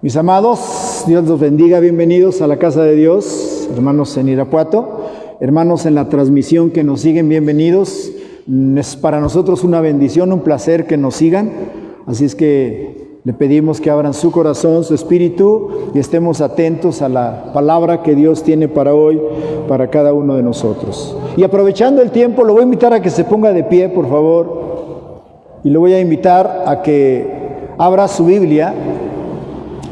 Mis amados, Dios los bendiga, bienvenidos a la casa de Dios, hermanos en Irapuato, hermanos en la transmisión que nos siguen, bienvenidos. Es para nosotros una bendición, un placer que nos sigan, así es que le pedimos que abran su corazón, su espíritu y estemos atentos a la palabra que Dios tiene para hoy, para cada uno de nosotros. Y aprovechando el tiempo, lo voy a invitar a que se ponga de pie, por favor, y lo voy a invitar a que abra su Biblia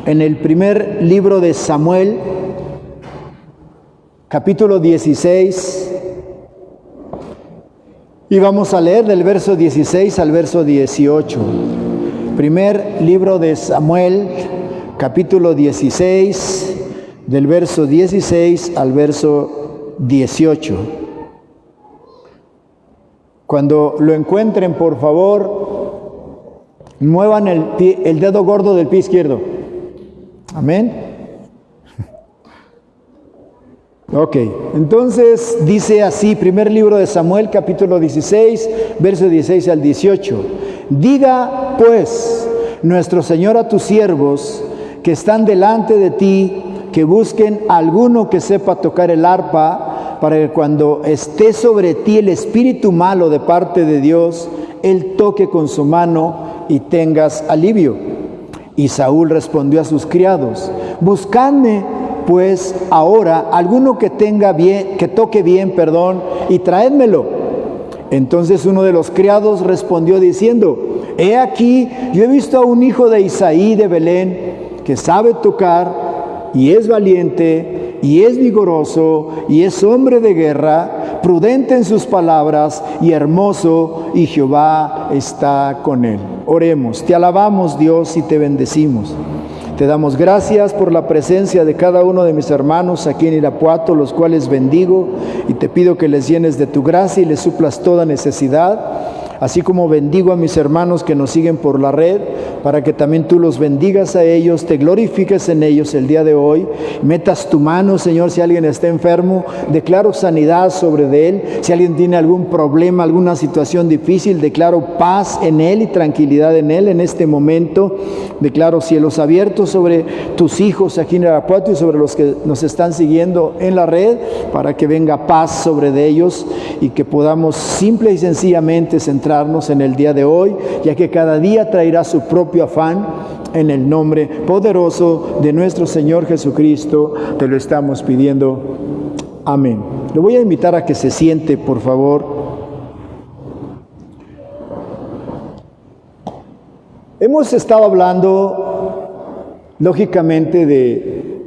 en el primer libro de Samuel, capítulo 16, y vamos a leer del verso 16 al verso 18. Primer libro de Samuel, capítulo 16, del verso 16 al verso 18. Cuando lo encuentren, por favor, muevan el dedo gordo del pie izquierdo. Amén. Ok, entonces dice así, primer libro de Samuel, capítulo 16, verso 16 al 18. Diga pues nuestro Señor a tus siervos que están delante de ti, que busquen a alguno que sepa tocar el arpa, para que cuando esté sobre ti el espíritu malo de parte de Dios, él toque con su mano y tengas alivio. Y Saúl respondió a sus criados: buscadme pues ahora alguno que toque bien, y traédmelo. Entonces uno de los criados respondió diciendo: he aquí, yo he visto a un hijo de Isaí de Belén, que sabe tocar, y es valiente, y es vigoroso, y es hombre de guerra, prudente en sus palabras, y hermoso, y Jehová está con él. Oremos. Te alabamos, Dios, y te bendecimos. Te damos gracias por la presencia de cada uno de mis hermanos aquí en Irapuato, los cuales bendigo, y te pido que les llenes de tu gracia y les suplas toda necesidad. Así como bendigo a mis hermanos que nos siguen por la red, para que también tú los bendigas a ellos, te glorifiques en ellos el día de hoy. Metas tu mano, Señor, si alguien está enfermo, declaro sanidad sobre de él. Si alguien tiene algún problema, alguna situación difícil, declaro paz en él y tranquilidad en él en este momento. Declaro cielos abiertos sobre tus hijos aquí en Irapuato y sobre los que nos están siguiendo en la red, para que venga paz sobre de ellos y que podamos simple y sencillamente centrarnos en el día de hoy, ya que cada día traerá su propio afán. En el nombre poderoso de nuestro Señor Jesucristo te lo estamos pidiendo. Amén. Le voy a invitar a que se siente, por favor. Hemos estado hablando, lógicamente,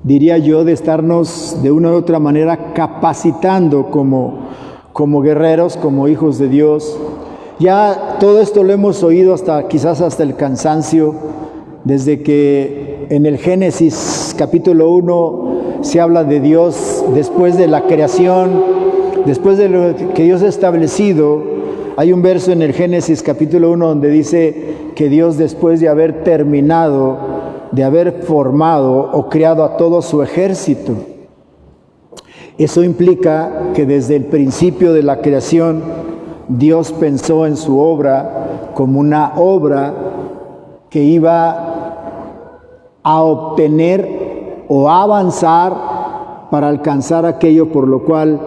diría yo, de estarnos de una u otra manera capacitando como guerreros, como hijos de Dios. Ya todo esto lo hemos oído quizás hasta el cansancio, desde que en el Génesis capítulo 1 se habla de Dios después de la creación, después de lo que Dios ha establecido. Hay un verso en el Génesis capítulo 1 donde dice que Dios, después de haber terminado, de haber formado o creado a todo su ejército, eso implica que desde el principio de la creación Dios pensó en su obra como una obra que iba a obtener o a avanzar para alcanzar aquello por lo cual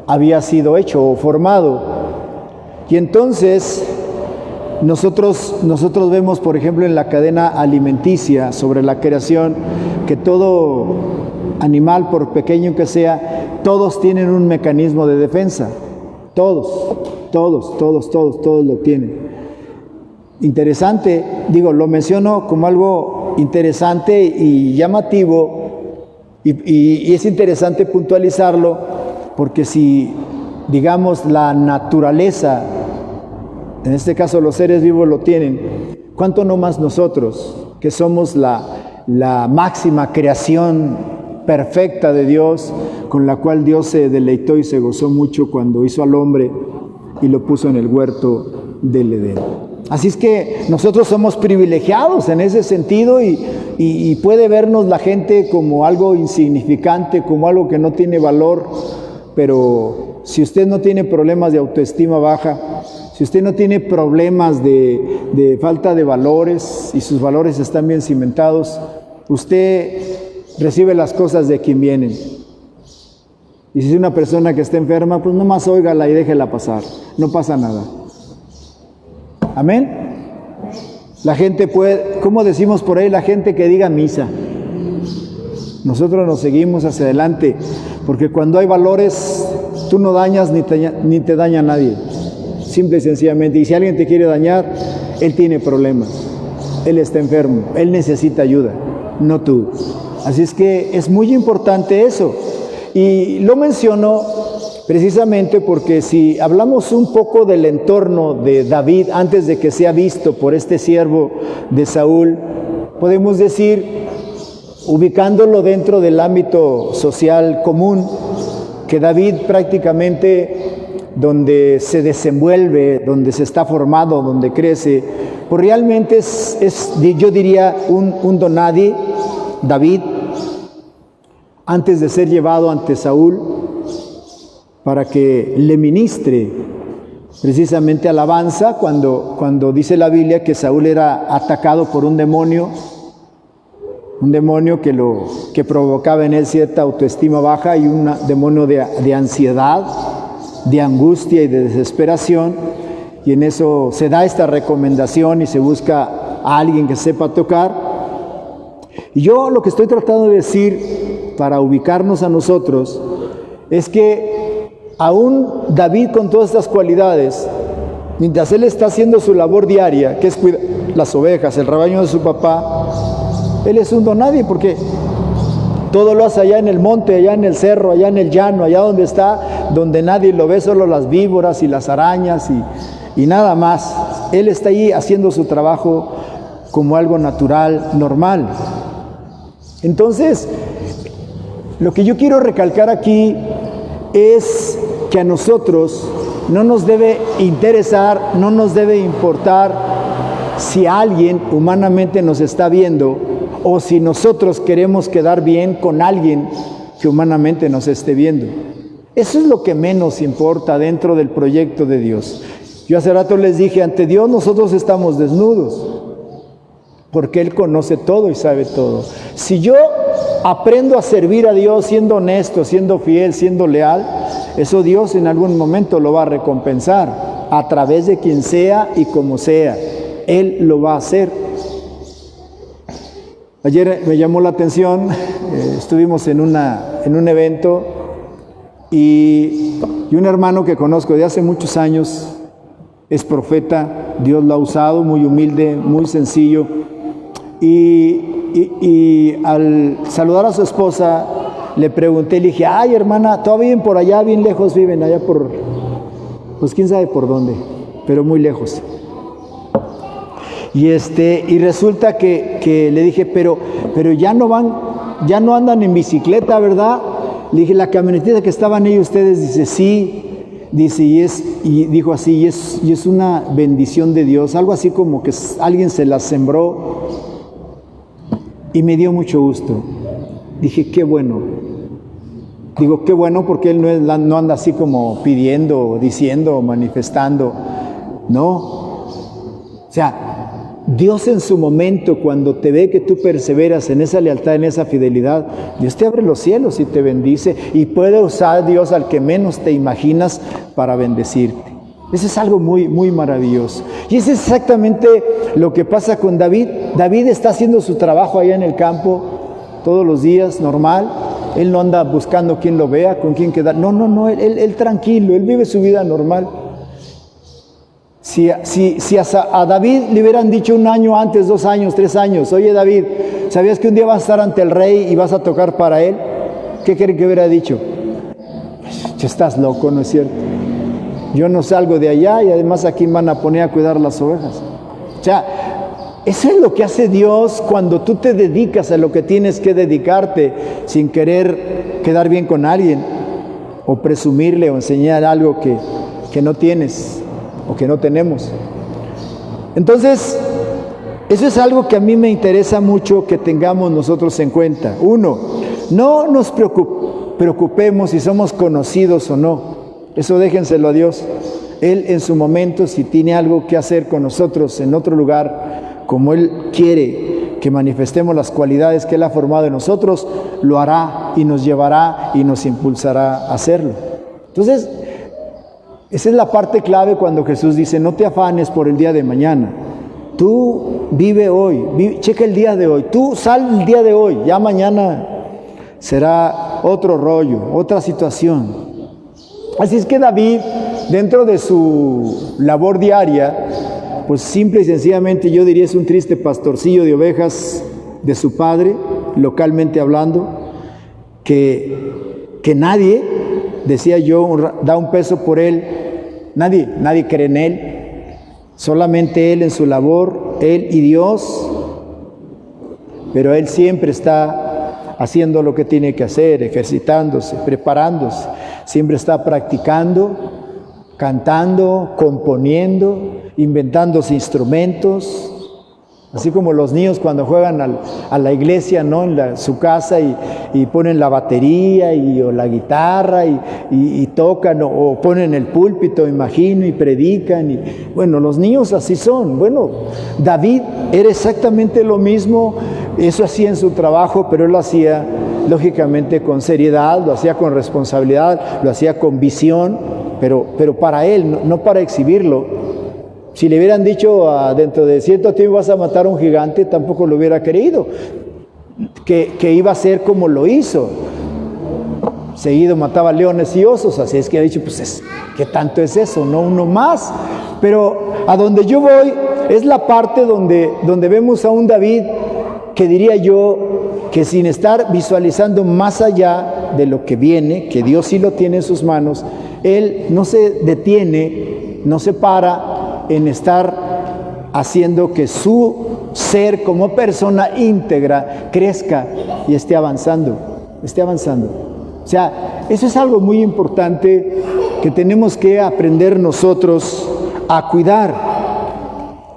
había sido hecho o formado. Y entonces nosotros vemos, por ejemplo, en la cadena alimenticia sobre la creación, que todo animal, por pequeño que sea, todos tienen un mecanismo de defensa. Todos lo tienen. Interesante, lo menciono como algo interesante y llamativo, y es interesante puntualizarlo, porque si, la naturaleza, en este caso los seres vivos lo tienen, ¿cuánto no más nosotros, que somos la máxima creación perfecta de Dios, con la cual Dios se deleitó y se gozó mucho cuando hizo al hombre y lo puso en el huerto del Edén? Así es que nosotros somos privilegiados en ese sentido, y puede vernos la gente como algo insignificante, como algo que no tiene valor, pero si usted no tiene problemas de autoestima baja, Si usted no tiene problemas de falta de valores y sus valores están bien cimentados, usted recibe las cosas de quien vienen. Y si es una persona que está enferma, pues nomás óigala y déjela pasar. No pasa nada. Amén. La gente puede, ¿cómo decimos por ahí? La gente que diga misa. Nosotros nos seguimos hacia adelante, porque cuando hay valores, tú no dañas ni te daña nadie. Simple y sencillamente. Y si alguien te quiere dañar, él tiene problemas. Él está enfermo. Él necesita ayuda, no tú. Así es que es muy importante eso. Y lo menciono precisamente porque si hablamos un poco del entorno de David antes de que sea visto por este siervo de Saúl, podemos decir, ubicándolo dentro del ámbito social común, que David prácticamente donde se desenvuelve, donde se está formado, donde crece, pues realmente es yo diría, un donadie, David, antes de ser llevado ante Saúl para que le ministre precisamente alabanza, cuando dice la Biblia que Saúl era atacado por un demonio que provocaba en él cierta autoestima baja y un demonio de ansiedad, de angustia y de desesperación, y en eso se da esta recomendación y se busca a alguien que sepa tocar. Y yo lo que estoy tratando de decir para ubicarnos a nosotros es que aún David con todas estas cualidades, mientras él está haciendo su labor diaria, que es cuidar las ovejas, el rebaño de su papá, él es un donadie porque todo lo hace allá en el monte, allá en el cerro, allá en el llano, allá donde está, donde nadie lo ve, solo las víboras y las arañas y nada más. Él está allí haciendo su trabajo como algo natural, normal. Entonces, lo que yo quiero recalcar aquí es que a nosotros no nos debe interesar, no nos debe importar si alguien humanamente nos está viendo o si nosotros queremos quedar bien con alguien que humanamente nos esté viendo. Eso es lo que menos importa dentro del proyecto de Dios. Yo hace rato les dije, ante Dios nosotros estamos desnudos, porque Él conoce todo y sabe todo. Si yo aprendo a servir a Dios siendo honesto, siendo fiel, siendo leal, eso Dios en algún momento lo va a recompensar a través de quien sea y como sea. Él lo va a hacer. Ayer me llamó la atención, estuvimos en un evento y un hermano que conozco de hace muchos años, es profeta, Dios lo ha usado, muy humilde, muy sencillo. Y al saludar a su esposa, le pregunté, le dije, ay hermana, ¿todavía viven por allá? Bien lejos viven, allá por, pues quién sabe por dónde, pero muy lejos. Y resulta que le dije, pero ya no andan en bicicleta, ¿verdad? Le dije, la camionetita que estaban ellos ustedes, dice, sí. Dice, y dijo así, y es una bendición de Dios, algo así como que alguien se la sembró, y me dio mucho gusto. Dije, qué bueno. Digo, qué bueno, porque él no anda así como pidiendo, diciendo, manifestando. No. O sea, Dios en su momento, cuando te ve que tú perseveras en esa lealtad, en esa fidelidad, Dios te abre los cielos y te bendice, y puede usar a Dios al que menos te imaginas para bendecirte. Eso es algo muy, muy maravilloso. Y es exactamente lo que pasa con David. David está haciendo su trabajo allá en el campo todos los días, normal. Él no anda buscando quién lo vea, con quién quedar. No, él tranquilo, él vive su vida normal. Si a David le hubieran dicho un año antes, 2 años, 3 años, oye David, ¿sabías que un día vas a estar ante el rey y vas a tocar para él? ¿Qué creen que hubiera dicho? Estás loco, ¿no es cierto? Yo no salgo de allá y además aquí me van a poner a cuidar las ovejas. O sea, eso es lo que hace Dios cuando tú te dedicas a lo que tienes que dedicarte sin querer quedar bien con alguien o presumirle o enseñar algo que no tienes o que no tenemos. Entonces, eso es algo que a mí me interesa mucho que tengamos nosotros en cuenta. 1, no nos preocupemos si somos conocidos o no. Eso déjenselo a Dios. Él en su momento, si tiene algo que hacer con nosotros en otro lugar, como Él quiere que manifestemos las cualidades que Él ha formado en nosotros, lo hará y nos llevará y nos impulsará a hacerlo. Entonces, esa es la parte clave cuando Jesús dice, no te afanes por el día de mañana. Tú vive hoy, checa el día de hoy, tú sal el día de hoy, ya mañana será otro rollo, otra situación. Así es que David, dentro de su labor diaria, pues simple y sencillamente yo diría es un triste pastorcillo de ovejas de su padre, localmente hablando, que nadie, decía yo, da un peso por él, nadie cree en él. Solamente Él en su labor, Él y Dios, pero Él siempre está haciendo lo que tiene que hacer, ejercitándose, preparándose, siempre está practicando, cantando, componiendo, inventándose instrumentos, así como los niños cuando juegan a la iglesia, ¿no? En su casa y ponen la batería o la guitarra y tocan o ponen el púlpito, imagino, y predican. Y, bueno, los niños así son. Bueno, David era exactamente lo mismo, eso hacía en su trabajo, pero él lo hacía lógicamente con seriedad, lo hacía con responsabilidad, lo hacía con visión, pero para él, no para exhibirlo. Si le hubieran dicho dentro de cierto tiempo vas a matar a un gigante, tampoco lo hubiera creído, que iba a ser como lo hizo. Seguido mataba leones y osos, así es que ha dicho, pues, ¿qué tanto es eso? No uno más. Pero a donde yo voy es la parte donde vemos a un David que diría yo que sin estar visualizando más allá de lo que viene, que Dios sí lo tiene en sus manos, él no se detiene, no se para en estar haciendo que su ser como persona íntegra crezca y esté avanzando. O sea, eso es algo muy importante que tenemos que aprender nosotros a cuidar.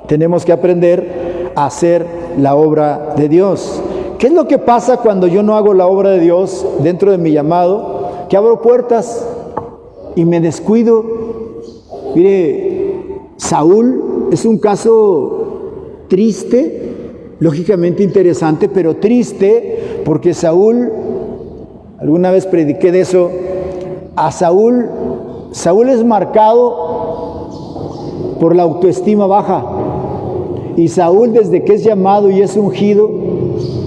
Tenemos que aprender a hacer la obra de Dios. ¿Qué es lo que pasa cuando yo no hago la obra de Dios dentro de mi llamado? Que abro puertas y me descuido. Mire, Saúl es un caso triste, lógicamente interesante, pero triste porque Saúl, alguna vez prediqué de eso, a Saúl es marcado por la autoestima baja. Y Saúl, desde que es llamado y es ungido,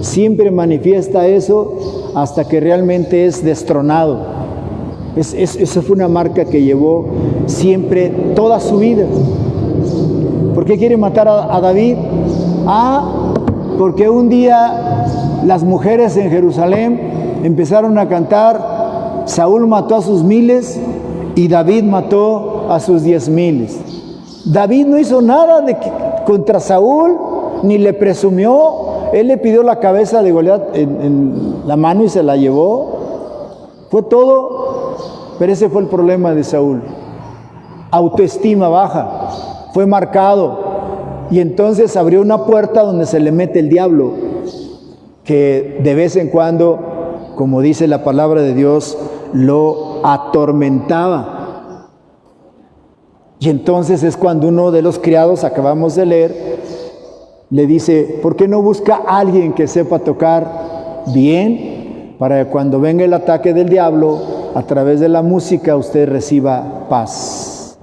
siempre manifiesta eso hasta que realmente es destronado. Esa fue una marca que llevó siempre toda su vida. ¿Por qué quiere matar a David? Porque un día las mujeres en Jerusalén empezaron a cantar, Saúl mató a sus miles y David mató a sus 10,000. David no hizo nada contra Saúl, ni le presumió. Él le pidió la cabeza de Goliat en la mano y se la llevó. Fue todo, pero ese fue el problema de Saúl. Autoestima baja, fue marcado. Y entonces abrió una puerta donde se le mete el diablo, que de vez en cuando, como dice la palabra de Dios, lo atormentaba. Y entonces es cuando uno de los criados, acabamos de leer, le dice, ¿por qué no busca a alguien que sepa tocar bien? Para que cuando venga el ataque del diablo, a través de la música usted reciba paz.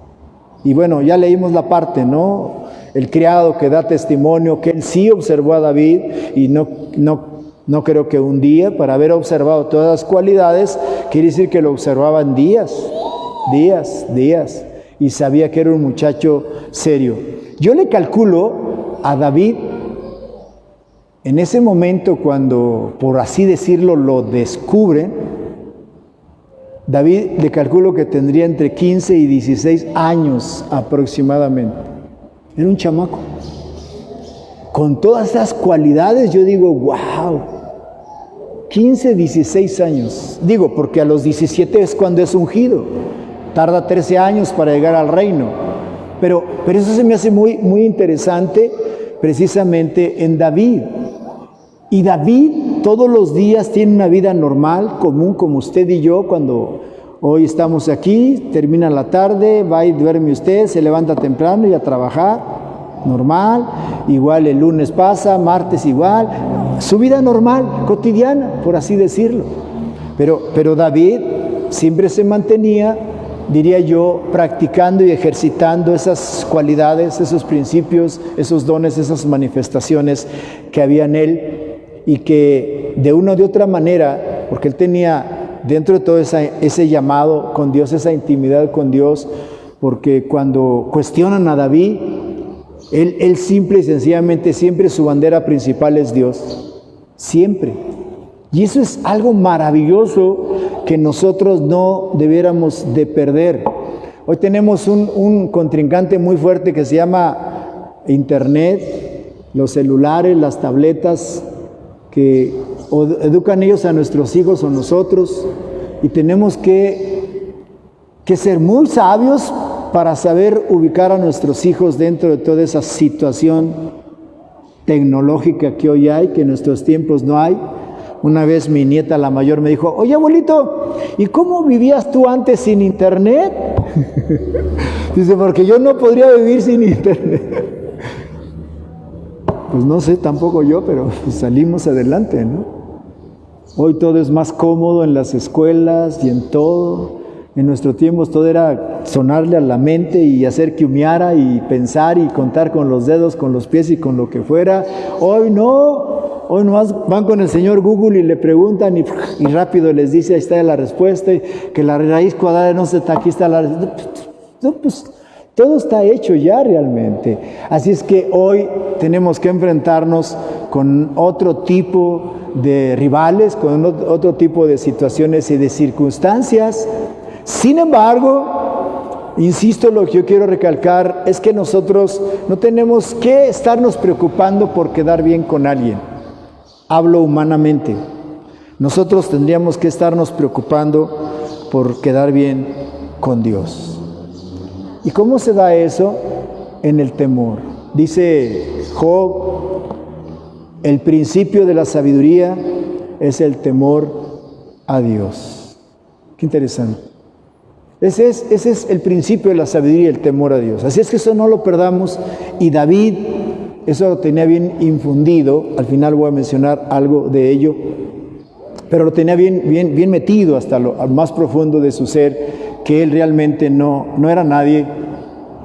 Y bueno, ya leímos la parte, ¿no? El criado que da testimonio que él sí observó a David y no creo que un día, para haber observado todas las cualidades, quiere decir que lo observaban días, y sabía que era un muchacho serio. Yo le calculo a David, en ese momento cuando, por así decirlo, lo descubren, David le calculo que tendría entre 15 y 16 años aproximadamente. Era un chamaco. Con todas esas cualidades yo digo, wow, 15, 16 años. Digo, porque a los 17 es cuando es ungido. Tarda 13 años para llegar al reino. Pero eso se me hace muy, muy interesante precisamente en David. Y David todos los días tiene una vida normal, común, como usted y yo, cuando hoy estamos aquí, termina la tarde, va y duerme usted, se levanta temprano y a trabajar. normal, igual el lunes pasa, martes igual, su vida normal, cotidiana, por así decirlo. Pero David siempre se mantenía, diría yo, practicando y ejercitando esas cualidades, esos principios, esos dones, esas manifestaciones que había en él, y que de una o de otra manera, porque él tenía dentro de todo ese llamado con Dios, esa intimidad con Dios, porque cuando cuestionan a David, él simple y sencillamente siempre su bandera principal es Dios, siempre. Y eso es algo maravilloso que nosotros no debiéramos de perder. Hoy tenemos un contrincante muy fuerte que se llama Internet, los celulares, las tabletas, que educan ellos a nuestros hijos o nosotros, y tenemos que ser muy sabios para saber ubicar a nuestros hijos dentro de toda esa situación tecnológica que hoy hay, que en nuestros tiempos no hay. Una vez mi nieta, la mayor, me dijo: oye, abuelito, ¿y cómo vivías tú antes sin internet? Dice, porque yo no podría vivir sin internet. Pues no sé, tampoco yo, pero salimos adelante, ¿no? Hoy todo es más cómodo en las escuelas y en todo. En nuestro tiempo todo era sonarle a la mente y hacer que humeara y pensar y contar con los dedos, con los pies y con lo que fuera. Hoy no, hoy nomás van con el señor Google y le preguntan y rápido les dice, ahí está la respuesta, que la raíz cuadrada no está, aquí está la respuesta. No, pues todo está hecho ya realmente. Así es que hoy tenemos que enfrentarnos con otro tipo de rivales, con otro tipo de situaciones y de circunstancias. Sin embargo, insisto, lo que yo quiero recalcar es que nosotros no tenemos que estarnos preocupando por quedar bien con alguien. Hablo humanamente. Nosotros tendríamos que estarnos preocupando por quedar bien con Dios. ¿Y cómo se da eso? En el temor. Dice Job, el principio de la sabiduría es el temor a Dios. Qué interesante. Ese es el principio de la sabiduría, el temor a Dios. Así es que eso no lo perdamos. Y David, eso lo tenía bien infundido. Al final voy a mencionar algo de ello. Pero lo tenía bien metido hasta lo más profundo de su ser, que él realmente no era nadie,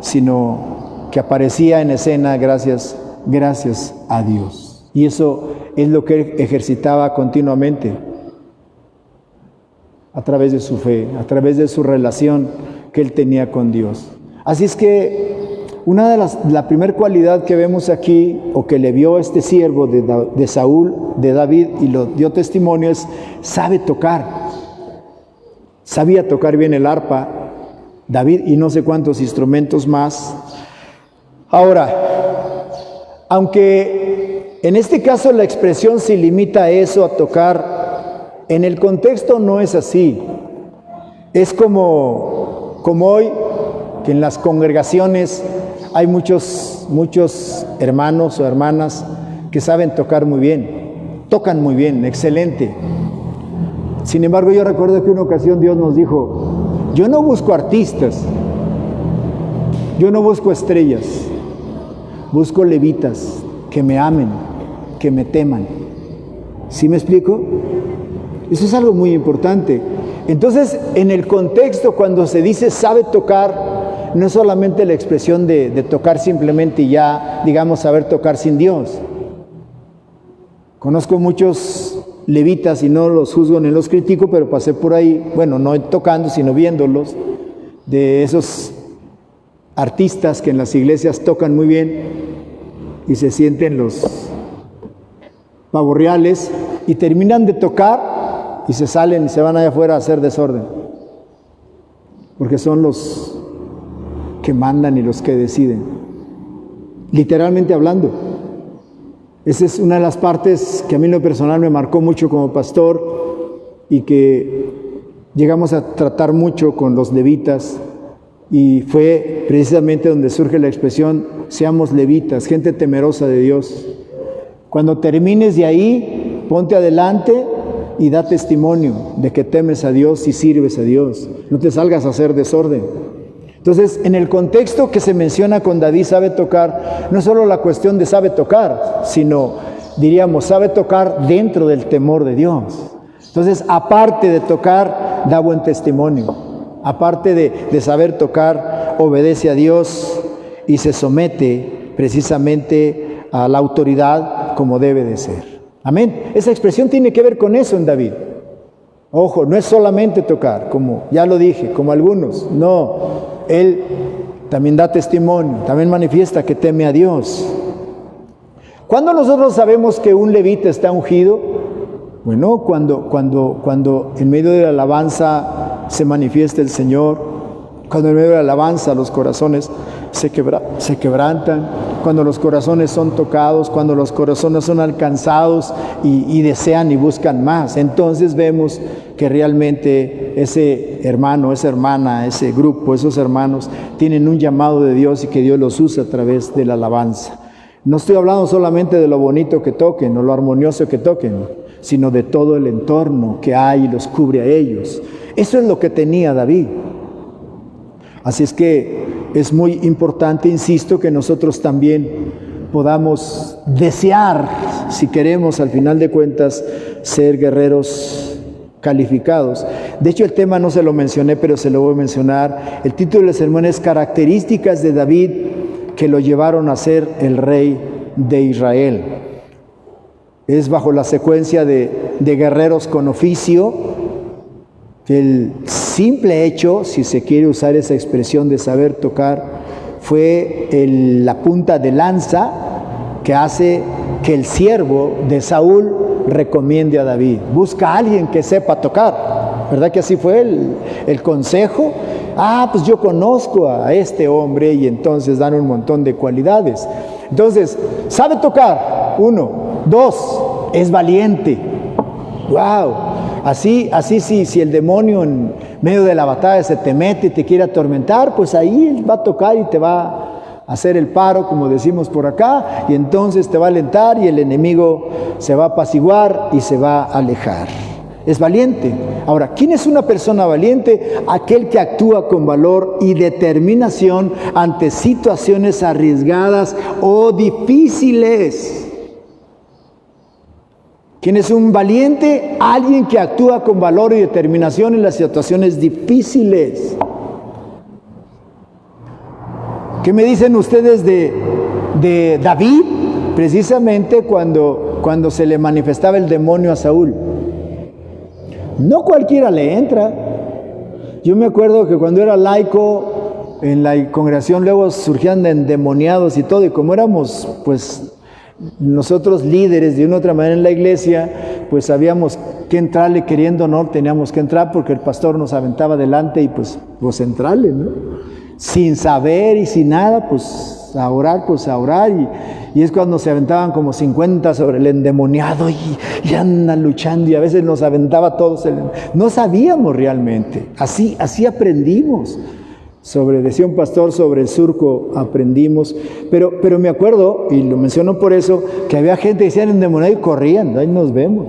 sino que aparecía en escena gracias a Dios. Y eso es lo que él ejercitaba continuamente, a través de su fe, a través de su relación que él tenía con Dios. Así es que la primera cualidad que vemos aquí, o que le vio este siervo de Saúl, de David, y lo dio testimonio, es: sabe tocar. Sabía tocar bien el arpa, David, y no sé cuántos instrumentos más. Ahora, aunque en este caso la expresión se limita a eso, a tocar, en el contexto no es así. Es como hoy, que en las congregaciones hay muchos hermanos o hermanas que saben tocar muy bien, tocan muy bien, excelente. Sin embargo, yo recuerdo que una ocasión Dios nos dijo: yo no busco artistas, yo no busco estrellas, busco levitas que me amen, que me teman. ¿Sí me explico? Eso es algo muy importante. Entonces, en el contexto, cuando se dice sabe tocar, no es solamente la expresión de tocar simplemente y ya, digamos, saber tocar sin Dios. Conozco muchos levitas y no los juzgo ni los critico, pero pasé por ahí, bueno, no tocando, sino viéndolos, de esos artistas que en las iglesias tocan muy bien y se sienten los pavorreales y terminan de tocar y se salen y se van allá afuera a hacer desorden, porque son los que mandan y los que deciden, literalmente hablando. Esa es una de las partes que a mí en lo personal me marcó mucho como pastor, y que llegamos a tratar mucho con los levitas, y fue precisamente donde surge la expresión: seamos levitas, gente temerosa de Dios. Cuando termines de ahí, ponte adelante y da testimonio de que temes a Dios y sirves a Dios. No te salgas a hacer desorden. Entonces, en el contexto que se menciona con David sabe tocar, no es solo la cuestión de sabe tocar, sino, diríamos, sabe tocar dentro del temor de Dios. Entonces, aparte de tocar, da buen testimonio. Aparte de saber tocar, obedece a Dios y se somete precisamente a la autoridad como debe de ser. Amén. Esa expresión tiene que ver con eso en David. Ojo, no es solamente tocar, como ya lo dije, como algunos. No, él también da testimonio, también manifiesta que teme a Dios. ¿Cuándo nosotros sabemos que un levita está ungido? Bueno, cuando en medio de la alabanza se manifiesta el Señor, cuando en medio de la alabanza los corazones se quebrantan, cuando los corazones son tocados, cuando los corazones son alcanzados y desean y buscan más. Entonces vemos que realmente ese hermano, esa hermana, ese grupo, esos hermanos tienen un llamado de Dios y que Dios los usa a través de la alabanza. No estoy hablando solamente de lo bonito que toquen o lo armonioso que toquen, sino de todo el entorno que hay y los cubre a ellos. Eso es lo que tenía David. Así es que es muy importante, insisto, que nosotros también podamos desear, si queremos al final de cuentas, ser guerreros calificados. De hecho, el tema no se lo mencioné, pero se lo voy a mencionar. El título del sermón es Características de David que lo llevaron a ser el rey de Israel. Es bajo la secuencia de guerreros con oficio. El simple hecho, si se quiere usar esa expresión de saber tocar, fue la punta de lanza que hace que el siervo de Saúl recomiende a David. Busca a alguien que sepa tocar. ¿Verdad que así fue el consejo? Pues yo conozco a este hombre, y entonces dan un montón de cualidades. Entonces, sabe tocar, 1. 2, es valiente. ¡Wow! Así si el demonio en medio de la batalla se te mete y te quiere atormentar, pues ahí él va a tocar y te va a hacer el paro, como decimos por acá, y entonces te va a alentar y el enemigo se va a apaciguar y se va a alejar. Es valiente. Ahora, ¿quién es una persona valiente? Aquel que actúa con valor y determinación ante situaciones arriesgadas o difíciles. ¿Quién es un valiente? Alguien que actúa con valor y determinación en las situaciones difíciles. ¿Qué me dicen ustedes de David? Precisamente cuando se le manifestaba el demonio a Saúl. No cualquiera le entra. Yo me acuerdo que cuando era laico, en la congregación luego surgían endemoniados y todo, y como éramos, pues, nosotros líderes de una u otra manera en la iglesia, pues sabíamos que entrarle, queriendo o no, teníamos que entrar porque el pastor nos aventaba adelante y pues entrarle, ¿no? Sin saber y sin nada, pues a orar, y es cuando se aventaban como 50 sobre el endemoniado y andan luchando, y a veces nos aventaba todos, no sabíamos realmente, así aprendimos. Decía un pastor, sobre el surco aprendimos, pero me acuerdo, y lo menciono por eso, que había gente que decían endemoniado y corrían, ahí nos vemos,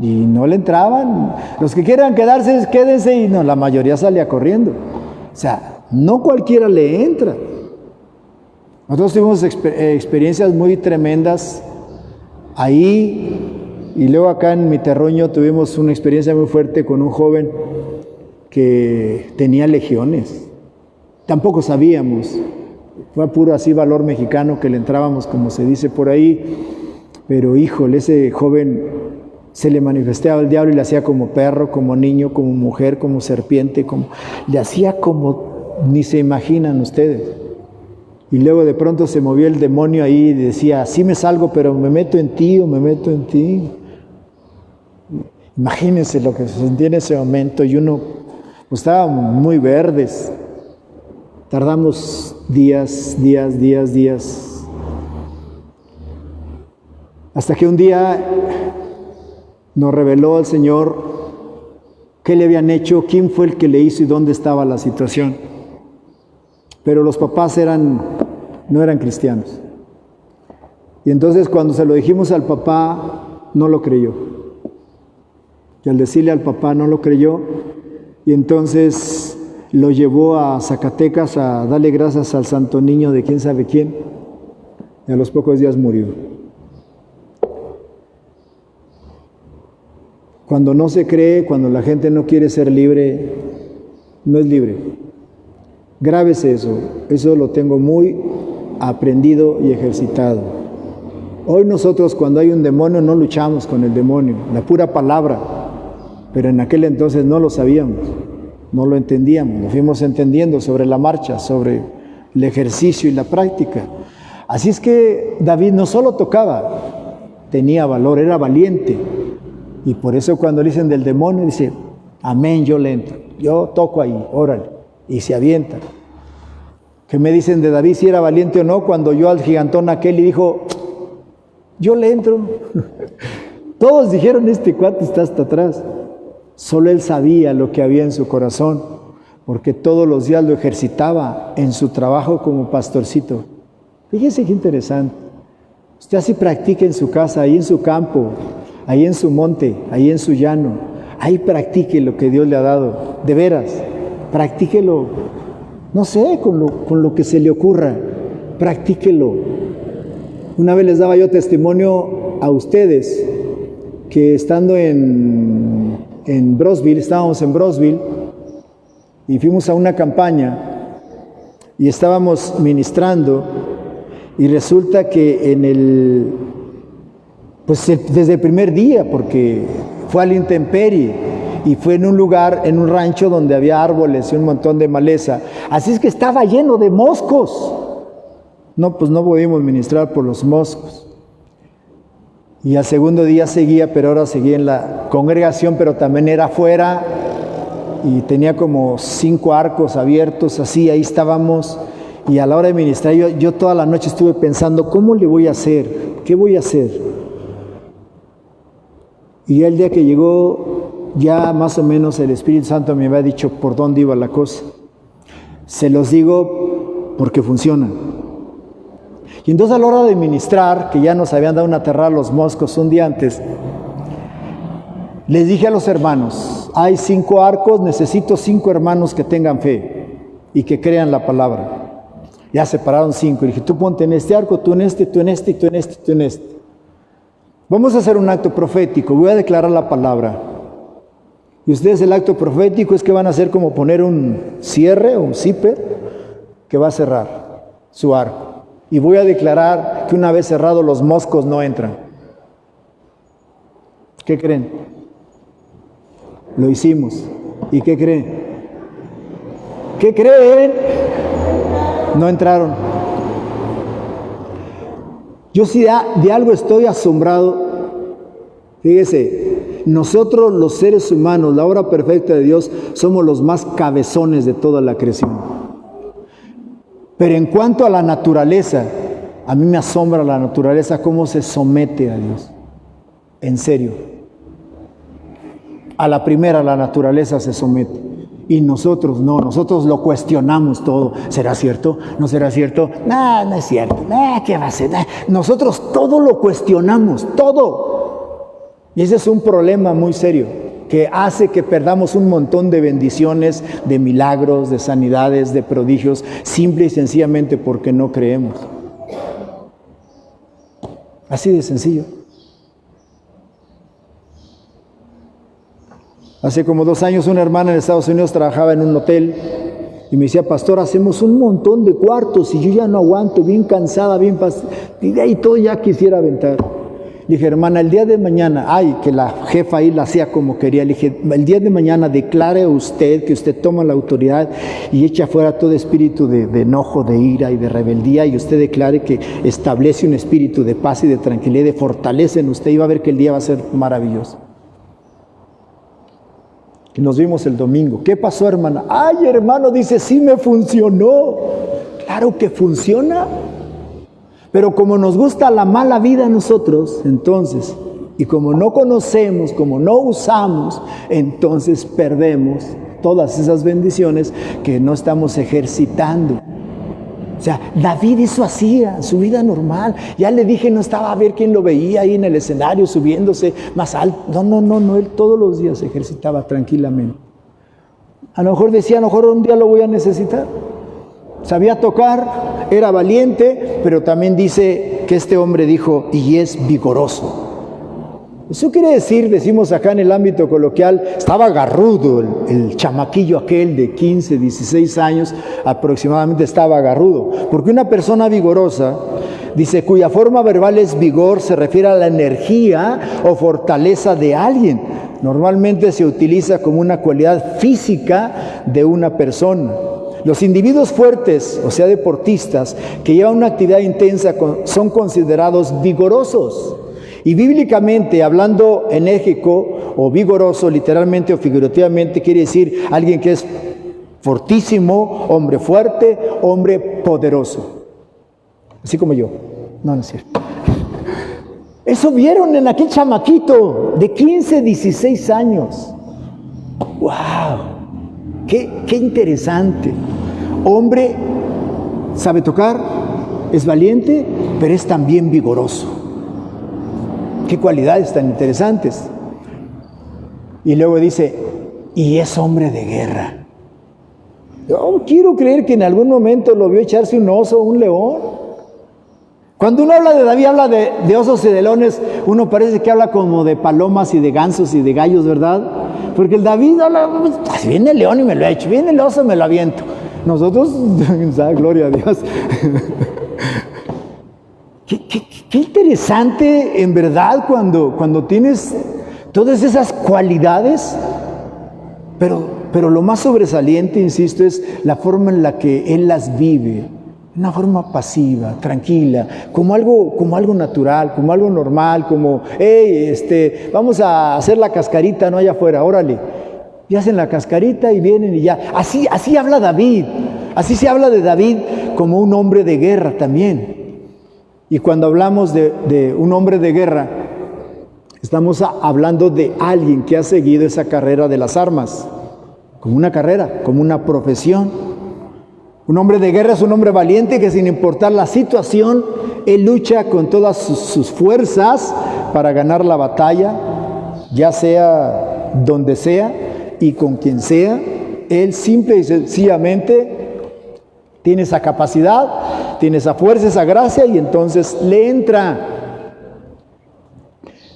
y no le entraban. Los que quieran quedarse, quédense, y no, la mayoría salía corriendo. O sea, no cualquiera le entra. Nosotros tuvimos experiencias muy tremendas ahí, y luego acá en mi terruño tuvimos una experiencia muy fuerte con un joven que tenía legiones. Tampoco sabíamos, fue puro así valor mexicano que le entrábamos, como se dice por ahí, pero híjole, ese joven se le manifestaba el diablo y le hacía como perro, como niño, como mujer, como serpiente, le hacía como ni se imaginan ustedes. Y luego de pronto se movía el demonio ahí y decía, sí me salgo, pero me meto en ti o me meto en ti. Imagínense lo que se sentía en ese momento, y uno, pues estábamos muy verdes. Tardamos días, hasta que un día nos reveló el Señor qué le habían hecho, quién fue el que le hizo y dónde estaba la situación. Pero los papás no eran cristianos. Y entonces cuando se lo dijimos al papá, no lo creyó. Y al decirle al papá, no lo creyó. Y entonces lo llevó a Zacatecas a darle gracias al santo niño de quién sabe quién, y a los pocos días murió. Cuando no se cree, cuando la gente no quiere ser libre, no es libre. Grábese eso lo tengo muy aprendido y ejercitado. Hoy nosotros cuando hay un demonio no luchamos con el demonio, la pura palabra, pero en aquel entonces no lo sabíamos, no lo entendíamos, lo fuimos entendiendo sobre la marcha, sobre el ejercicio y la práctica. Así es que David no solo tocaba, tenía valor, era valiente. Y por eso cuando le dicen del demonio, dice, amén, yo le entro, yo toco ahí, órale, y se avienta. ¿Qué me dicen de David si era valiente o no? Cuando yo al gigantón aquel le dijo, yo le entro. Todos dijeron, este cuate está hasta atrás. Solo él sabía lo que había en su corazón, porque todos los días lo ejercitaba en su trabajo como pastorcito. Fíjese qué interesante. Usted así practica en su casa, ahí en su campo, ahí en su monte, ahí en su llano. Ahí practique lo que Dios le ha dado. De veras, practíquelo. No sé, con lo que se le ocurra. Practíquelo. Una vez les daba yo testimonio a ustedes que estando en Brosville, estábamos en Brosville y fuimos a una campaña y estábamos ministrando y resulta que desde el primer día, porque fue a la intemperie y fue en un lugar, en un rancho donde había árboles y un montón de maleza, así es que estaba lleno de moscos. No, pues no pudimos ministrar por los moscos. Y al segundo día seguía, pero ahora seguía en la congregación, pero también era afuera y tenía como 5 arcos abiertos, así, ahí estábamos. Y a la hora de ministrar, yo toda la noche estuve pensando, ¿cómo le voy a hacer? ¿Qué voy a hacer? Y el día que llegó, ya más o menos el Espíritu Santo me había dicho por dónde iba la cosa. Se los digo porque funciona. Y entonces a la hora de ministrar, que ya nos habían dado una aterrada los moscos un día antes, les dije a los hermanos, hay 5 arcos, necesito 5 hermanos que tengan fe y que crean la palabra. Ya separaron 5 y dije, tú ponte en este arco, tú en este, tú en este, y tú en este, tú en este. Vamos a hacer un acto profético, voy a declarar la palabra. Y ustedes el acto profético es que van a hacer como poner un cierre o un zipper que va a cerrar su arco. Y voy a declarar que una vez cerrado los moscos no entran. ¿Qué creen? Lo hicimos. ¿Y qué creen? ¿Qué creen? No entraron. Yo sí de algo estoy asombrado. Fíjese, nosotros los seres humanos, la obra perfecta de Dios, somos los más cabezones de toda la creación. Pero en cuanto a la naturaleza, a mí me asombra la naturaleza, cómo se somete a Dios. En serio. A la primera la naturaleza se somete. Y nosotros no, nosotros lo cuestionamos todo. ¿Será cierto? ¿No será cierto? No, no es cierto. ¿Qué va a ser? Nosotros todo lo cuestionamos, todo. Y ese es un problema muy serio, que hace que perdamos un montón de bendiciones, de milagros, de sanidades, de prodigios, simple y sencillamente porque no creemos. Así de sencillo. Hace como 2 años una hermana en Estados Unidos trabajaba en un hotel y me decía, pastor, hacemos un montón de cuartos y yo ya no aguanto, bien cansada, y de ahí todo ya quisiera aventar. Le dije, hermana, el día de mañana, que la jefa ahí la hacía como quería. Le dije, el día de mañana declare usted que usted toma la autoridad y echa fuera todo espíritu de enojo, de ira y de rebeldía, y usted declare que establece un espíritu de paz y de tranquilidad, de fortaleza en usted, y va a ver que el día va a ser maravilloso. Y nos vimos el domingo. ¿Qué pasó, hermana? Hermano, dice, sí me funcionó. Claro que funciona. Pero como nos gusta la mala vida a nosotros, entonces, y como no conocemos, como no usamos, entonces perdemos todas esas bendiciones que no estamos ejercitando. O sea, David hizo así su vida normal. Ya le dije, no estaba a ver quién lo veía ahí en el escenario subiéndose más alto. No, él todos los días se ejercitaba tranquilamente. A lo mejor decía, a lo mejor un día lo voy a necesitar. Sabía tocar, era valiente, pero también dice que este hombre dijo, y es vigoroso. Eso quiere decir, decimos acá en el ámbito coloquial, estaba agarrudo el chamaquillo aquel de 15, 16 años, aproximadamente estaba agarrudo. Porque una persona vigorosa, dice, cuya forma verbal es vigor, se refiere a la energía o fortaleza de alguien. Normalmente se utiliza como una cualidad física de una persona. Los individuos fuertes, o sea, deportistas, que llevan una actividad intensa, son considerados vigorosos. Y bíblicamente, hablando enérgico o vigoroso, literalmente o figurativamente, quiere decir alguien que es fortísimo, hombre fuerte, hombre poderoso. Así como yo. No, no es cierto. Eso vieron en aquel chamaquito de 15, 16 años. ¡Wow! ¡Qué interesante! Hombre, sabe tocar, es valiente, pero es también vigoroso. ¡Qué cualidades tan interesantes! Y luego dice, y es hombre de guerra. Yo quiero creer que en algún momento lo vio echarse un oso o un león. Cuando uno habla de David, habla de osos y de leones, uno parece que habla como de palomas y de gansos y de gallos, ¿verdad? Porque el David habla, pues, viene el león y me lo echo, viene el oso y me lo aviento. Nosotros, gloria a Dios. Qué interesante, en verdad, cuando tienes todas esas cualidades, pero lo más sobresaliente, insisto, es la forma en la que él las vive. Una forma pasiva, tranquila, como algo natural, como algo normal, como, hey, vamos a hacer la cascarita, no allá afuera, órale. Y hacen la cascarita y vienen y ya. Así habla David. Así se habla de David como un hombre de guerra también. Y cuando hablamos de un hombre de guerra, estamos hablando de alguien que ha seguido esa carrera de las armas, como una carrera, como una profesión. Un hombre de guerra es un hombre valiente que sin importar la situación, él lucha con todas sus fuerzas para ganar la batalla, ya sea donde sea y con quien sea. Él simple y sencillamente tiene esa capacidad, tiene esa fuerza, esa gracia y entonces le entra.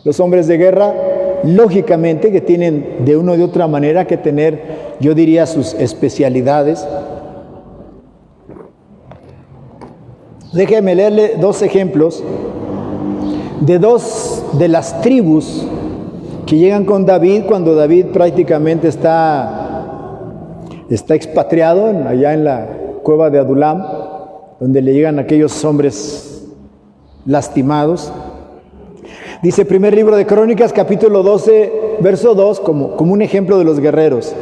Los hombres de guerra, lógicamente, que tienen de una u otra manera que tener, yo diría, sus especialidades. Déjeme leerle dos ejemplos de dos de las tribus que llegan con David cuando David prácticamente está expatriado allá en la cueva de Adulam, donde le llegan aquellos hombres lastimados. Dice primer libro de Crónicas, capítulo 12, verso 2, como un ejemplo de los guerreros.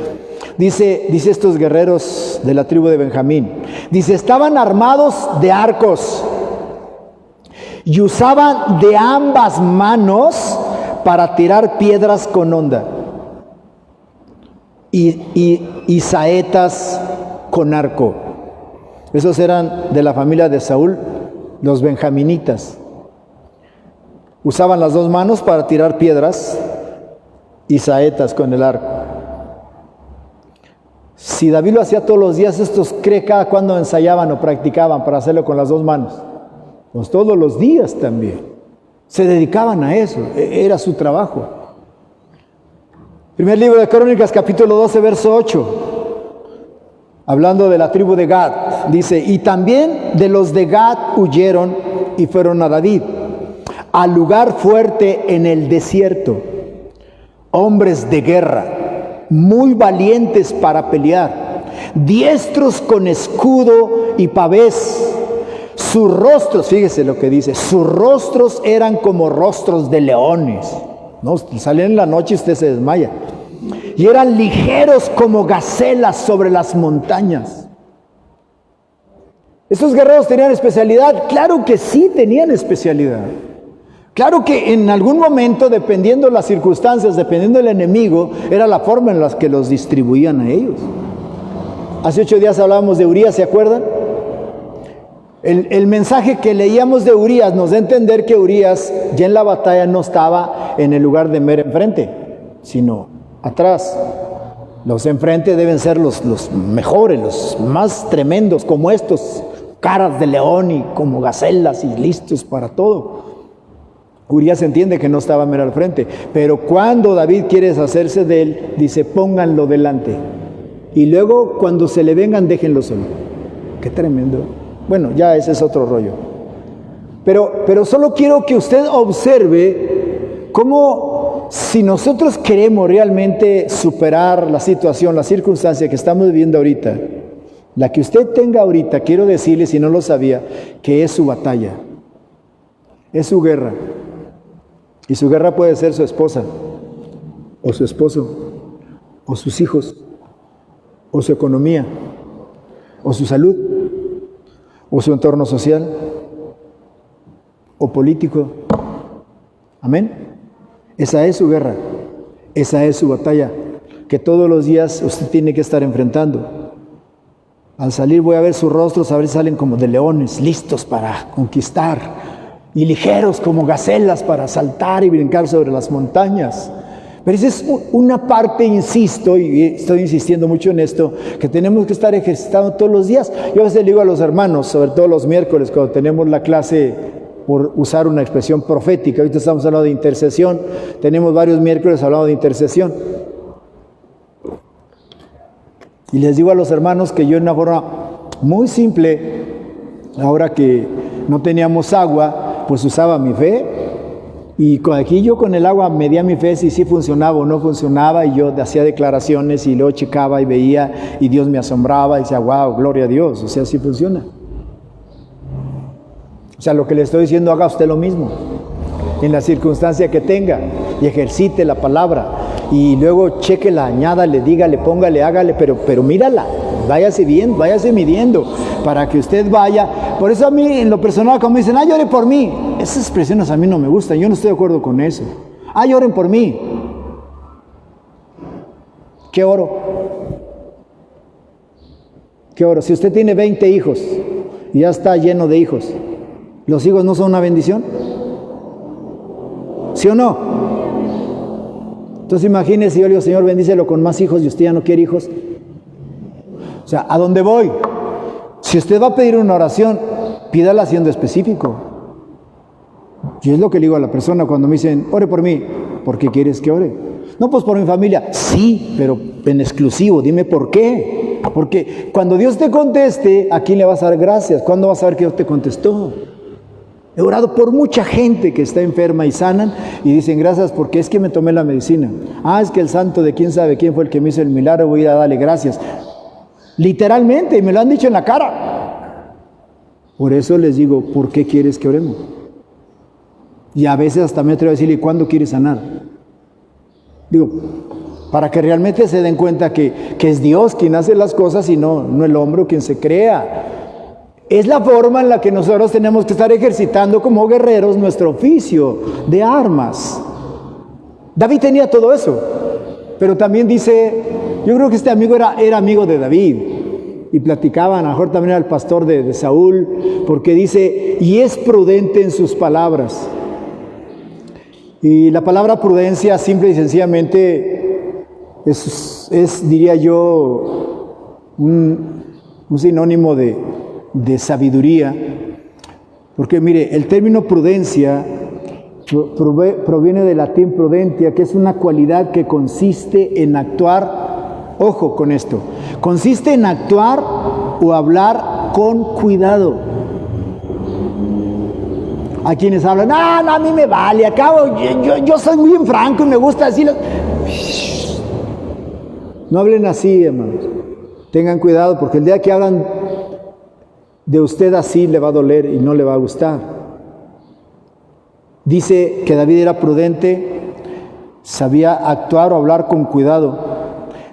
Dice estos guerreros de la tribu de Benjamín. Dice, estaban armados de arcos y usaban de ambas manos para tirar piedras con honda y saetas con arco. Esos eran de la familia de Saúl, los benjaminitas. Usaban las dos manos para tirar piedras y saetas con el arco. Si David lo hacía todos los días, estos cree cada cuando ensayaban o practicaban para hacerlo con las dos manos. Pues todos los días también. Se dedicaban a eso, era su trabajo. Primer libro de Crónicas, capítulo 12, verso 8. Hablando de la tribu de Gad, dice, y también de los de Gad huyeron y fueron a David, al lugar fuerte en el desierto, hombres de guerra, muy valientes para pelear, diestros con escudo y pavés. Sus rostros, fíjese lo que dice, sus rostros eran como rostros de leones. No, salen en la noche y usted se desmaya. Y eran ligeros como gacelas sobre las montañas. ¿Estos guerreros tenían especialidad? Claro que sí tenían especialidad. Claro que en algún momento, dependiendo de las circunstancias, dependiendo del enemigo, era la forma en la que los distribuían a ellos. Hace 8 días hablábamos de Urías, ¿se acuerdan? El mensaje que leíamos de Urías nos da a entender que Urías ya en la batalla no estaba en el lugar de mero enfrente, sino atrás. Los enfrente deben ser los mejores, los más tremendos, como estos, caras de león y como gacelas y listos para todo. Urías entiende que no estaba mero al frente, pero cuando David quiere deshacerse de él, dice, pónganlo delante. Y luego, cuando se le vengan, déjenlo solo. Qué tremendo. Bueno, ya ese es otro rollo. Pero solo quiero que usted observe cómo, si nosotros queremos realmente superar la situación, la circunstancia que estamos viviendo ahorita, la que usted tenga ahorita, quiero decirle, si no lo sabía, que es su batalla, es su guerra. Y su guerra puede ser su esposa, o su esposo, o sus hijos, o su economía, o su salud, o su entorno social, o político. Amén. Esa es su guerra, esa es su batalla, que todos los días usted tiene que estar enfrentando. Al salir voy a ver sus rostros, a ver si salen como de leones, listos para conquistar, y ligeros como gacelas para saltar y brincar sobre las montañas. Pero esa es una parte, insisto, y estoy insistiendo mucho en esto, que tenemos que estar ejercitando todos los días. Yo a veces le digo a los hermanos, sobre todo los miércoles, cuando tenemos la clase, por usar una expresión profética, ahorita estamos hablando de intercesión, tenemos varios miércoles hablando de intercesión. Y les digo a los hermanos que yo, en una forma muy simple, ahora que no teníamos agua, pues usaba mi fe, y aquí yo con el agua medía mi fe si sí funcionaba o no funcionaba, y yo hacía declaraciones y luego checaba y veía, y Dios me asombraba y decía, wow, gloria a Dios, o sea, sí funciona. O sea, lo que le estoy diciendo, haga usted lo mismo, en la circunstancia que tenga, y ejercite la palabra, y luego chequela, añádale, dígale, póngale, hágale, pero mírala, váyase bien, váyase midiendo, para que usted vaya. Por eso a mí, en lo personal, cuando me dicen, llore por mí, esas expresiones a mí no me gustan, yo no estoy de acuerdo con eso. Lloren por mí. ¿Qué oro? ¿Qué oro? Si usted tiene 20 hijos y ya está lleno de hijos, ¿los hijos no son una bendición? ¿Sí o no? Entonces imagínese, yo le digo, Señor, bendícelo con más hijos y usted ya no quiere hijos. O sea, ¿a dónde voy? Si usted va a pedir una oración, pídala siendo específico. Yo es lo que le digo a la persona cuando me dicen, ore por mí. ¿Por qué quieres que ore? No, pues por mi familia. Sí, pero en exclusivo, dime por qué. Porque cuando Dios te conteste, ¿a quién le vas a dar gracias? ¿Cuándo vas a saber que Dios te contestó? He orado por mucha gente que está enferma y sanan y dicen gracias porque es que me tomé la medicina. Es que el santo de quién sabe quién fue el que me hizo el milagro, voy a ir a darle gracias. Literalmente, y me lo han dicho en la cara. Por eso les digo, ¿por qué quieres que oremos? Y a veces hasta me atrevo a decirle, ¿y cuándo quieres sanar? Digo, para que realmente se den cuenta que es Dios quien hace las cosas y no el hombre o quien se crea. Es la forma en la que nosotros tenemos que estar ejercitando como guerreros nuestro oficio de armas. David tenía todo eso, pero también dice, yo creo que este amigo era amigo de David, y platicaban, a lo mejor también era el pastor de Saúl, porque dice, y es prudente en sus palabras. Y la palabra prudencia, simple y sencillamente, es diría yo, un sinónimo de sabiduría, porque mire, el término prudencia proviene del latín prudentia, que es una cualidad que consiste en actuar, ojo con esto, consiste en actuar o hablar con cuidado. A quienes hablan, no, a mí me vale, acabo, yo soy muy franco y me gusta decirlo. No hablen así, hermanos, tengan cuidado, porque el día que hablan de usted así le va a doler y no le va a gustar. Dice que David era prudente, sabía actuar o hablar con cuidado,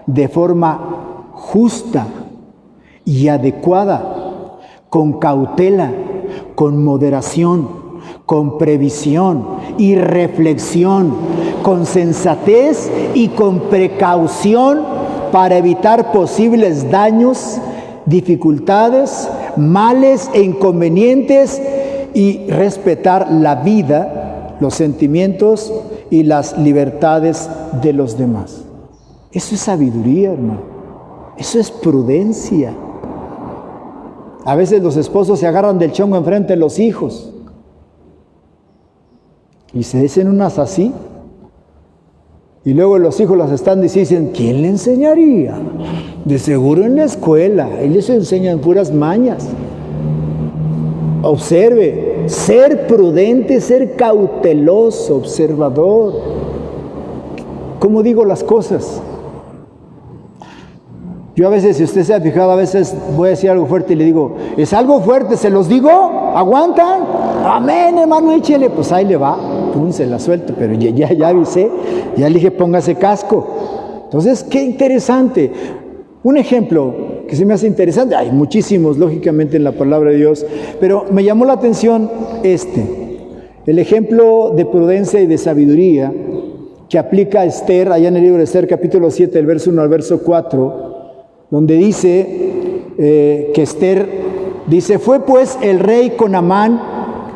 de forma justa y adecuada, con cautela, con moderación, con previsión y reflexión, con sensatez y con precaución para evitar posibles daños, dificultades, males e inconvenientes y respetar la vida, los sentimientos y las libertades de los demás. Eso es sabiduría, hermano. Eso es prudencia. A veces los esposos se agarran del chongo enfrente de los hijos y se dicen unas así. Y luego los hijos las están diciendo, ¿quién le enseñaría? De seguro en la escuela, ahí les enseñan puras mañas. Observe, ser prudente, ser cauteloso, observador. ¿Cómo digo las cosas? Yo a veces, si usted se ha fijado, a veces voy a decir algo fuerte y le digo, ¿es algo fuerte? ¿Se los digo? ¿Aguantan? Amén, hermano, échele. Pues ahí le va, pum, se la suelto, pero ya avisé, ya le dije, póngase casco. Entonces, qué interesante. Un ejemplo que se me hace interesante, hay muchísimos, lógicamente, en la palabra de Dios, pero me llamó la atención el ejemplo de prudencia y de sabiduría que aplica a Esther, allá en el libro de Esther, capítulo 7, del verso 1 al verso 4, donde dice que Esther, dice, fue pues el rey con Amán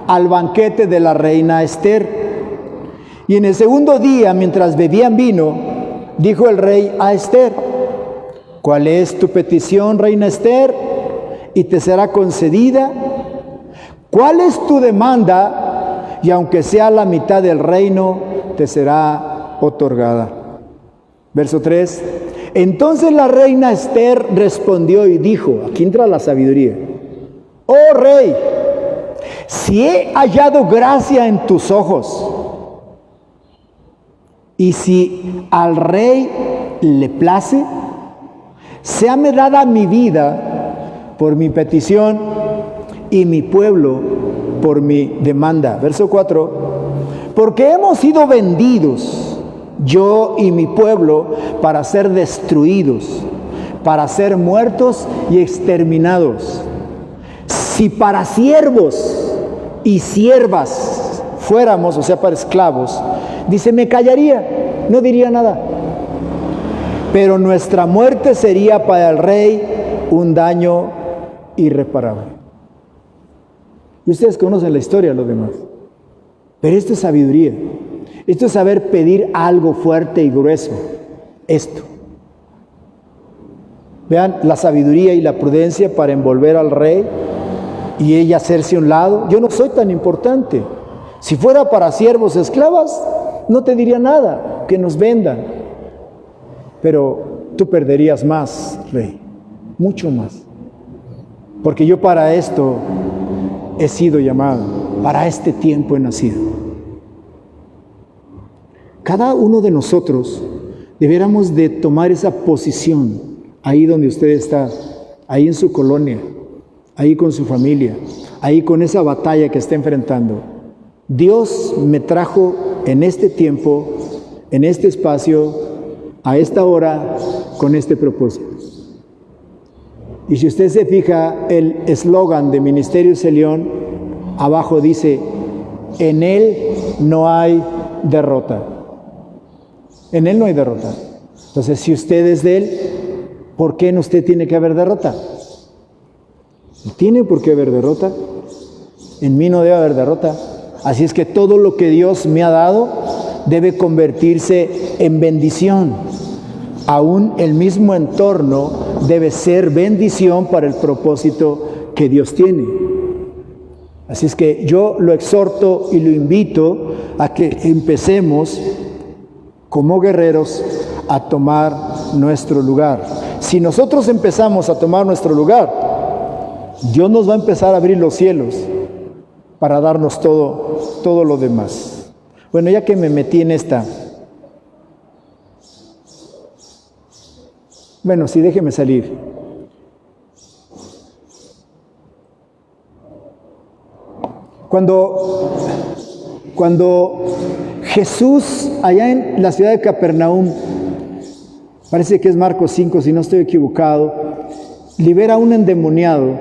al banquete de la reina Esther. Y en el segundo día, mientras bebían vino, dijo el rey a Esther, ¿cuál es tu petición, reina Esther? Y te será concedida. ¿Cuál es tu demanda? Y aunque sea la mitad del reino, te será otorgada. Verso 3. Entonces la reina Esther respondió y dijo, aquí entra la sabiduría, oh rey, si he hallado gracia en tus ojos, y si al rey le place, séame dada mi vida por mi petición y mi pueblo por mi demanda. Verso 4, porque hemos sido vendidos, yo y mi pueblo, para ser destruidos, para ser muertos y exterminados. Si para siervos y siervas fuéramos, o sea, para esclavos, dice, me callaría, no diría nada. Pero nuestra muerte sería para el rey un daño irreparable. Y ustedes conocen la historia de los demás. Pero esto es sabiduría. Esto es saber pedir algo fuerte y grueso. Esto. Vean la sabiduría y la prudencia para envolver al rey y ella hacerse a un lado. Yo no soy tan importante. Si fuera para siervos esclavas, no te diría nada, que nos vendan. Pero tú perderías más, rey, mucho más. Porque yo para esto he sido llamado, para este tiempo he nacido. Cada uno de nosotros deberíamos de tomar esa posición ahí donde usted está, ahí en su colonia, ahí con su familia, ahí con esa batalla que está enfrentando. Dios me trajo en este tiempo, en este espacio, a esta hora, con este propósito. Y si usted se fija, el eslogan de Ministerios Elión, abajo dice, en Él no hay derrota. En Él no hay derrota. Entonces, si usted es de Él, ¿por qué en usted tiene que haber derrota? No tiene por qué haber derrota. En mí no debe haber derrota. Así es que todo lo que Dios me ha dado debe convertirse en bendición. Aún el mismo entorno debe ser bendición para el propósito que Dios tiene. Así es que yo lo exhorto y lo invito a que empecemos como guerreros a tomar nuestro lugar. Si nosotros empezamos a tomar nuestro lugar, Dios nos va a empezar a abrir los cielos para darnos todo lo demás. Bueno, ya que me metí en esta, bueno, sí, déjeme salir. Cuando Jesús, allá en la ciudad de Capernaum, parece que es Marcos 5, si no estoy equivocado, libera a un endemoniado.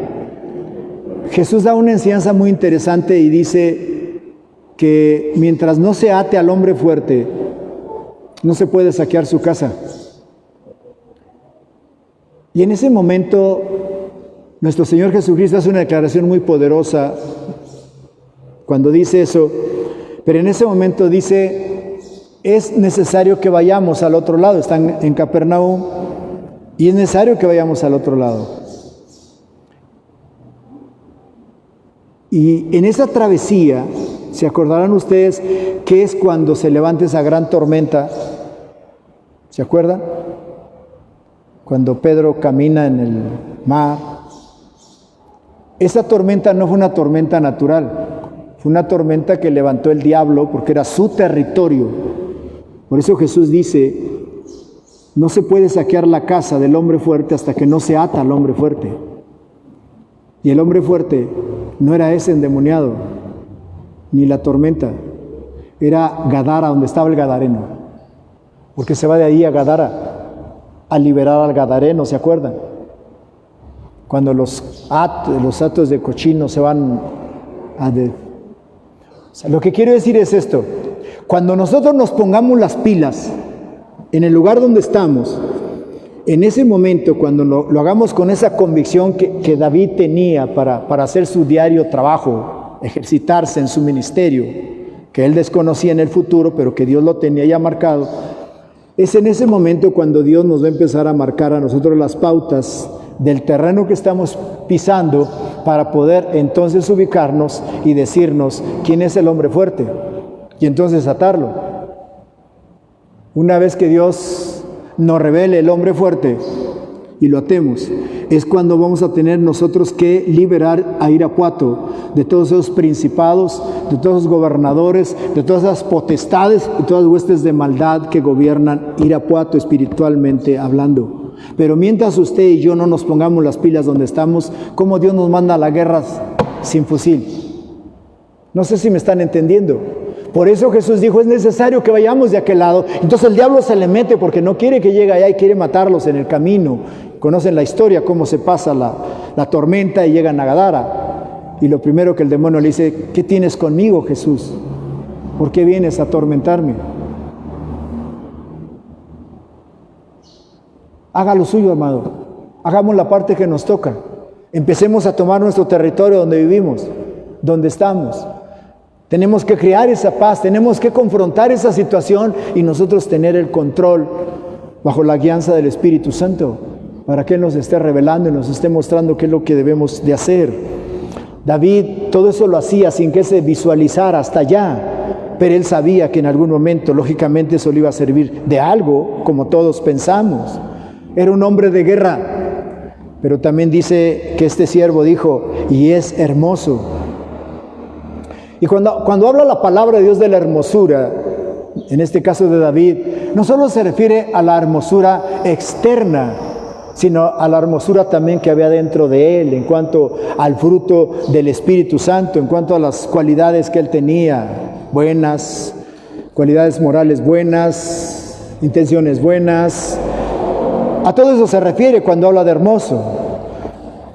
Jesús da una enseñanza muy interesante y dice que mientras no se ate al hombre fuerte, no se puede saquear su casa. Y en ese momento, nuestro Señor Jesucristo hace una declaración muy poderosa cuando dice eso, pero en ese momento dice, es necesario que vayamos al otro lado. Están en Capernaum y es necesario que vayamos al otro lado. Y en esa travesía, ¿se acordarán ustedes qué es cuando se levanta esa gran tormenta? ¿Se acuerdan? Cuando Pedro camina en el mar. Esa tormenta no fue una tormenta natural, fue una tormenta que levantó el diablo porque era su territorio. Por eso Jesús dice, no se puede saquear la casa del hombre fuerte hasta que no se ata al hombre fuerte. Y el hombre fuerte no era ese endemoniado, ni la tormenta, era Gadara, donde estaba el gadareno. Porque se va de ahí a Gadara a liberar al gadareno, ¿se acuerdan? Cuando los atos de cochino se van a... O sea, lo que quiero decir es esto: cuando nosotros nos pongamos las pilas en el lugar donde estamos, en ese momento, cuando lo hagamos con esa convicción que David tenía para hacer su diario trabajo, ejercitarse en su ministerio, que él desconocía en el futuro, pero que Dios lo tenía ya marcado, es en ese momento cuando Dios nos va a empezar a marcar a nosotros las pautas del terreno que estamos pisando para poder entonces ubicarnos y decirnos quién es el hombre fuerte y entonces atarlo. Una vez que Dios nos revele el hombre fuerte y lo atemos, es cuando vamos a tener nosotros que liberar a Irapuato de todos esos principados, de todos esos gobernadores, de todas esas potestades y todas las huestes de maldad que gobiernan Irapuato espiritualmente hablando. Pero mientras usted y yo no nos pongamos las pilas donde estamos, ¿cómo Dios nos manda a las guerras sin fusil? No sé si me están entendiendo. Por eso Jesús dijo, es necesario que vayamos de aquel lado. Entonces el diablo se le mete porque no quiere que llegue allá y quiere matarlos en el camino. Conocen la historia, cómo se pasa la tormenta y llegan a Gadara. Y lo primero que el demonio le dice, ¿qué tienes conmigo, Jesús? ¿Por qué vienes a atormentarme? Haga lo suyo, amado. Hagamos la parte que nos toca. Empecemos a tomar nuestro territorio donde vivimos, donde estamos. Tenemos que crear esa paz, tenemos que confrontar esa situación y nosotros tener el control bajo la guianza del Espíritu Santo para que Él nos esté revelando y nos esté mostrando qué es lo que debemos de hacer. David todo eso lo hacía sin que se visualizara hasta allá, pero él sabía que en algún momento, lógicamente, eso le iba a servir de algo, como todos pensamos. Era un hombre de guerra, pero también dice que este siervo dijo, y es hermoso. Y cuando habla la palabra de Dios de la hermosura, en este caso de David, no solo se refiere a la hermosura externa, sino a la hermosura también que había dentro de él, en cuanto al fruto del Espíritu Santo, en cuanto a las cualidades que él tenía, buenas, cualidades morales buenas, intenciones buenas. A todo eso se refiere cuando habla de hermoso,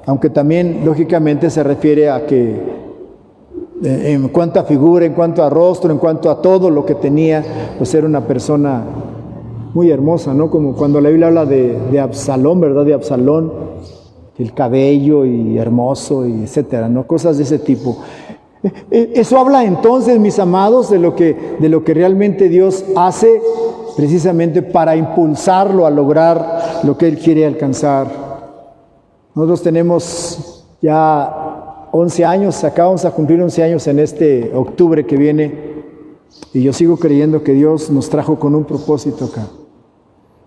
aunque también lógicamente se refiere a que en cuanto a figura, en cuanto a rostro, en cuanto a todo lo que tenía, pues era una persona muy hermosa, ¿no? Como cuando la Biblia habla de Absalón, ¿verdad? De Absalón, el cabello y hermoso y etcétera, ¿no? Cosas de ese tipo. Eso habla entonces, mis amados, de lo que realmente Dios hace precisamente para impulsarlo a lograr lo que Él quiere alcanzar. Nosotros tenemos ya 11 años, acabamos a cumplir 11 años en este octubre que viene, y yo sigo creyendo que Dios nos trajo con un propósito acá,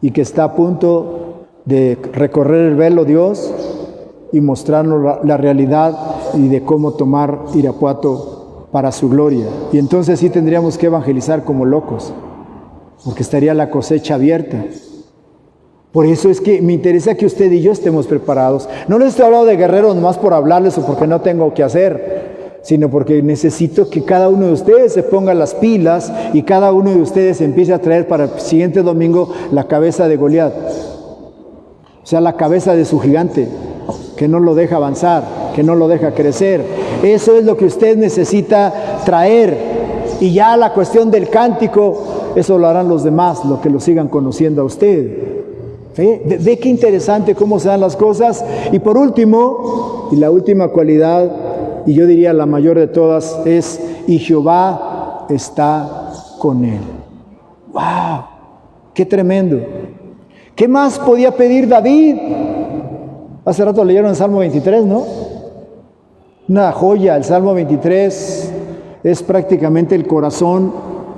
y que está a punto de recorrer el velo Dios y mostrarnos la realidad y de cómo tomar Irapuato para su gloria. Y entonces sí tendríamos que evangelizar como locos, porque estaría la cosecha abierta. Por eso es que me interesa que usted y yo estemos preparados. No les estoy hablando de guerreros nomás por hablarles o porque no tengo que hacer, sino porque necesito que cada uno de ustedes se ponga las pilas y cada uno de ustedes empiece a traer para el siguiente domingo la cabeza de Goliat. O sea, la cabeza de su gigante, que no lo deja avanzar, que no lo deja crecer. Eso es lo que usted necesita traer. Y ya la cuestión del cántico, eso lo harán los demás, lo que lo sigan conociendo a usted. ¿Sí? Ve qué interesante cómo se dan las cosas. Y por último, y la última cualidad, y yo diría la mayor de todas, es: y Jehová está con él. ¡Wow! ¡Qué tremendo! ¿Qué más podía pedir David? Hace rato leyeron el Salmo 23, ¿no? Una joya, el Salmo 23 es prácticamente el corazón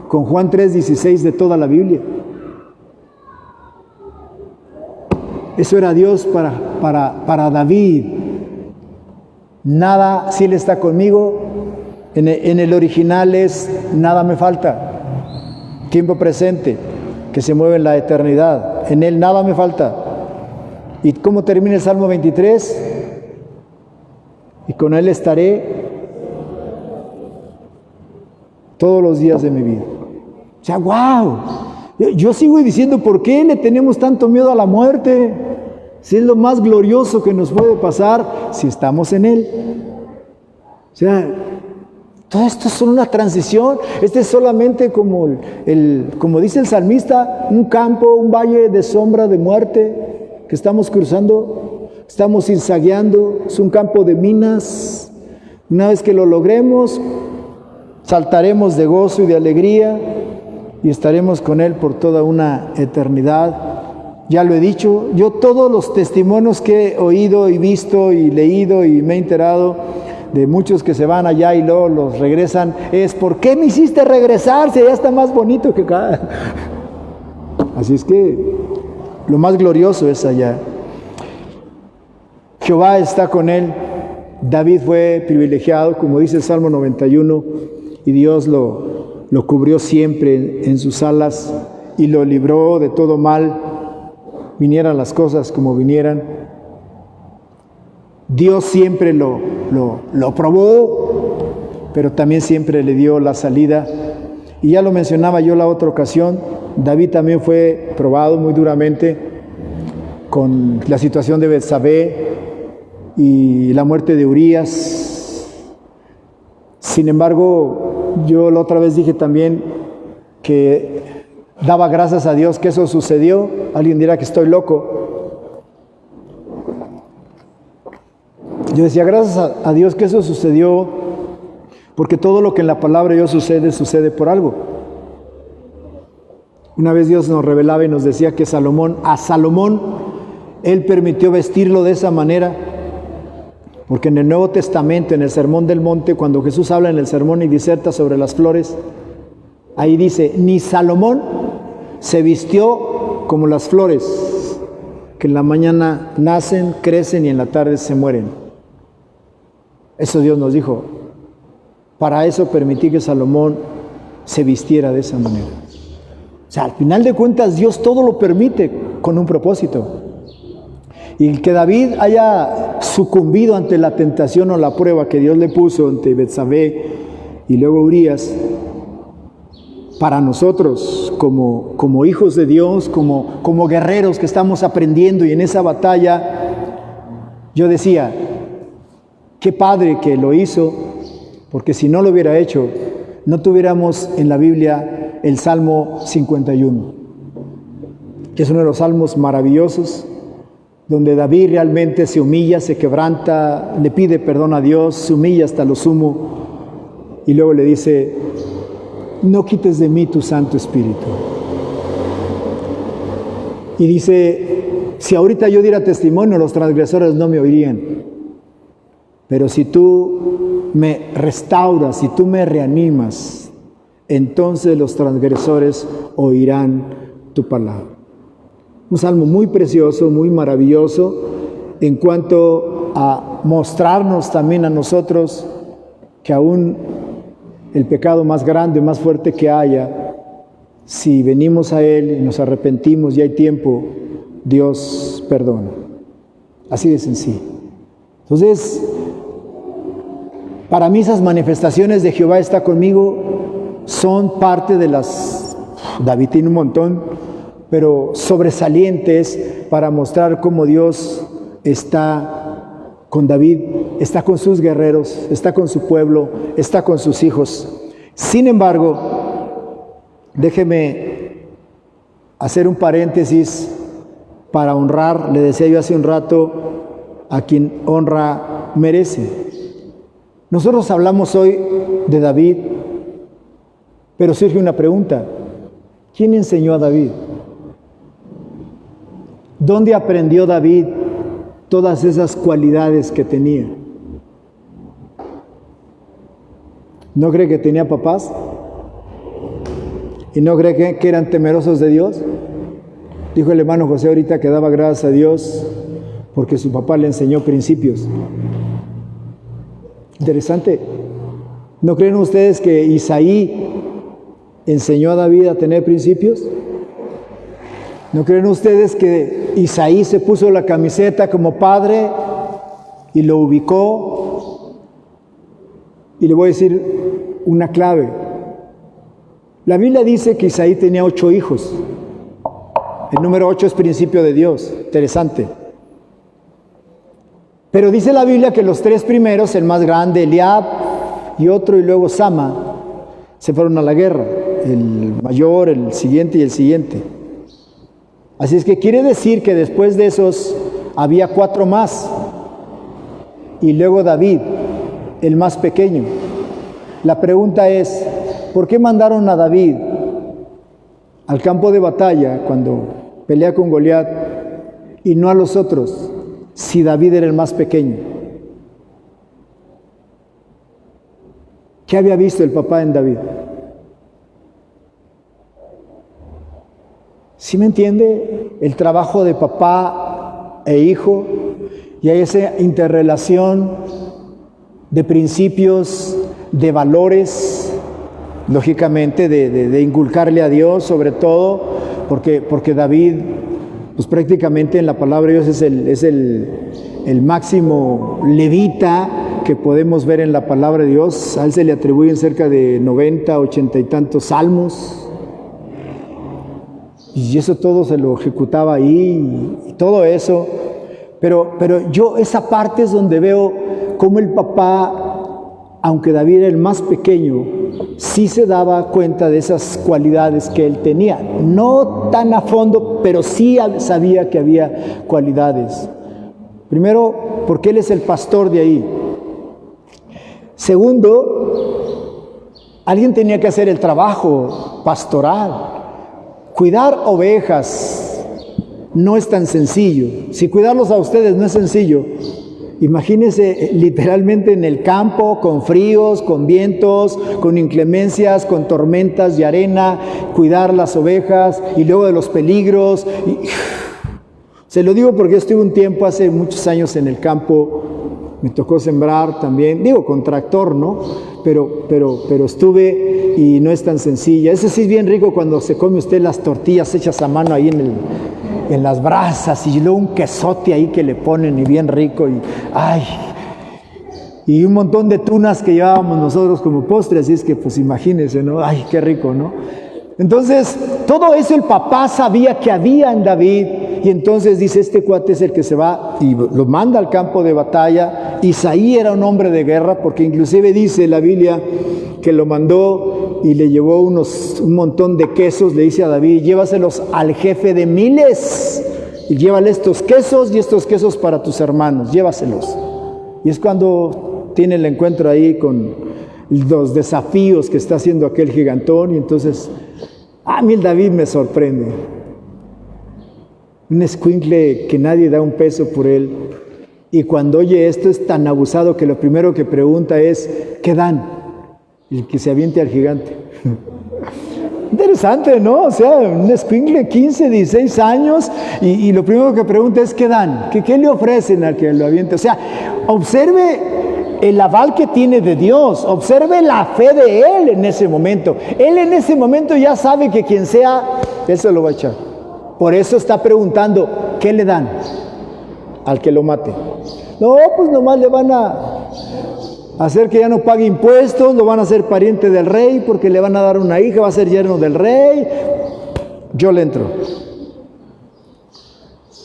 con Juan 3:16 de toda la Biblia. Eso era Dios para David. Nada, si Él está conmigo, en el original es nada me falta. Tiempo presente, que se mueve en la eternidad. En Él nada me falta. ¿Y cómo termina el Salmo 23? Y con Él estaré todos los días de mi vida. O sea, wow. Yo sigo diciendo, ¿por qué le tenemos tanto miedo a la muerte? Si es lo más glorioso que nos puede pasar si estamos en Él. O sea, todo esto es una transición. Este es solamente como dice el salmista, un campo, un valle de sombra de muerte que estamos cruzando, estamos zigzagueando, es un campo de minas. Una vez que lo logremos, saltaremos de gozo y de alegría y estaremos con Él por toda una eternidad. Ya lo he dicho, yo todos los testimonios que he oído y visto y leído y me he enterado de muchos que se van allá y luego los regresan, es ¿por qué me hiciste regresar si allá está más bonito que acá? Así es que lo más glorioso es allá. Jehová está con él. David fue privilegiado, como dice el Salmo 91, y Dios lo cubrió siempre en sus alas y lo libró de todo mal, vinieran las cosas como vinieran. Dios siempre lo probó, pero también siempre le dio la salida. Y ya lo mencionaba yo la otra ocasión, David también fue probado muy duramente con la situación de Betsabé y la muerte de Urías. Sin embargo, yo la otra vez dije también que daba gracias a Dios que eso sucedió. Alguien dirá que estoy loco. Yo decía, gracias a Dios que eso sucedió, porque todo lo que en la palabra de Dios sucede por algo. Una vez Dios nos revelaba y nos decía que a Salomón, Él permitió vestirlo de esa manera, porque en el Nuevo Testamento, en el Sermón del Monte, cuando Jesús habla en el sermón y diserta sobre las flores, ahí dice, ni Salomón se vistió como las flores, que en la mañana nacen, crecen y en la tarde se mueren. Eso Dios nos dijo. Para eso permití que Salomón se vistiera de esa manera. O sea, al final de cuentas Dios todo lo permite con un propósito. Y que David haya sucumbido ante la tentación o la prueba que Dios le puso ante Betsabé y luego Urías, para nosotros como hijos de Dios, como guerreros que estamos aprendiendo y en esa batalla, yo decía, qué padre que lo hizo, porque si no lo hubiera hecho, no tuviéramos en la Biblia el Salmo 51, que es uno de los salmos maravillosos, donde David realmente se humilla, se quebranta, le pide perdón a Dios, se humilla hasta lo sumo, y luego le dice, no quites de mí tu Santo Espíritu. Y dice, si ahorita yo diera testimonio, los transgresores no me oirían. Pero si tú me restauras, si tú me reanimas, entonces los transgresores oirán tu palabra. Un salmo muy precioso, muy maravilloso, en cuanto a mostrarnos también a nosotros que aún el pecado más grande, más fuerte que haya, si venimos a Él y nos arrepentimos y hay tiempo, Dios perdona. Así de sencillo. Entonces, para mí esas manifestaciones de Jehová está conmigo son parte de las, David tiene un montón, pero sobresalientes para mostrar cómo Dios está con David, está con sus guerreros, está con su pueblo, está con sus hijos. Sin embargo, déjeme hacer un paréntesis para honrar, le decía yo hace un rato, a quien honra merece. Nosotros hablamos hoy de David, pero surge una pregunta. ¿Quién enseñó a David? ¿Dónde aprendió David todas esas cualidades que tenía? ¿No cree que tenía papás? ¿Y no cree que eran temerosos de Dios? Dijo el hermano José ahorita que daba gracias a Dios porque su papá le enseñó principios. Interesante. ¿No creen ustedes que Isaí enseñó a David a tener principios? ¿No creen ustedes que Isaí se puso la camiseta como padre y lo ubicó? Y le voy a decir una clave. La Biblia dice que Isaí tenía 8 hijos. El número 8 es principio de Dios. Interesante. Pero dice la Biblia que los 3 primeros, el más grande, Eliab, y otro, y luego Sama, se fueron a la guerra. El mayor, el siguiente y el siguiente. Así es que quiere decir que después de esos había 4 más. Y luego David, el más pequeño. La pregunta es, ¿por qué mandaron a David al campo de batalla cuando pelea con Goliat y no a los otros, si David era el más pequeño? ¿Qué había visto el papá en David? ¿Sí me entiende? El trabajo de papá e hijo, y hay esa interrelación de principios, de valores, lógicamente de inculcarle a Dios, sobre todo, porque David, pues prácticamente en la palabra de Dios es el máximo levita que podemos ver en la palabra de Dios. A él se le atribuyen cerca de 90, 80 y tantos salmos. Y eso todo se lo ejecutaba ahí, y todo eso. Pero yo esa parte es donde veo cómo el papá, aunque David era el más pequeño, sí se daba cuenta de esas cualidades que él tenía. No tan a fondo, pero sí sabía que había cualidades. Primero, porque él es el pastor de ahí. Segundo, alguien tenía que hacer el trabajo pastoral. Cuidar ovejas no es tan sencillo. Si cuidarlos a ustedes no es sencillo, imagínense literalmente en el campo, con fríos, con vientos, con inclemencias, con tormentas de arena, cuidar las ovejas y luego de los peligros. Se lo digo porque yo estuve un tiempo, hace muchos años en el campo, me tocó sembrar también, digo con tractor, ¿no? Pero estuve y no es tan sencilla. Ese sí es bien rico cuando se come usted las tortillas hechas a mano ahí en las brasas y luego un quesote ahí que le ponen y bien rico y un montón de tunas que llevábamos nosotros como postre, así es que pues imagínense, ¿no? Ay, qué rico, ¿no? Entonces, todo eso el papá sabía que había en David y entonces dice, este cuate es el que se va y lo manda al campo de batalla. Isaí era un hombre de guerra porque inclusive dice la Biblia que lo mandó y le llevó un montón de quesos, le dice a David, llévaselos al jefe de miles y llévale estos quesos y estos quesos para tus hermanos, llévaselos. Y es cuando tiene el encuentro ahí con los desafíos que está haciendo aquel gigantón y entonces, a mí el David me sorprende. Un escuincle que nadie da un peso por él. Y cuando oye esto es tan abusado que lo primero que pregunta es, ¿qué dan? El que se aviente al gigante. Interesante, ¿no? O sea, un escuincle 15, 16 años y lo primero que pregunta es, ¿qué dan? ¿Qué le ofrecen al que lo aviente? O sea, observe el aval que tiene de Dios, observe la fe de él en ese momento. Él en ese momento ya sabe que quien sea, él se lo va a echar. Por eso está preguntando, ¿qué le dan al que lo mate? No, pues nomás le van a hacer que ya no pague impuestos, lo van a hacer pariente del rey porque le van a dar una hija, va a ser yerno del rey. Yo le entro.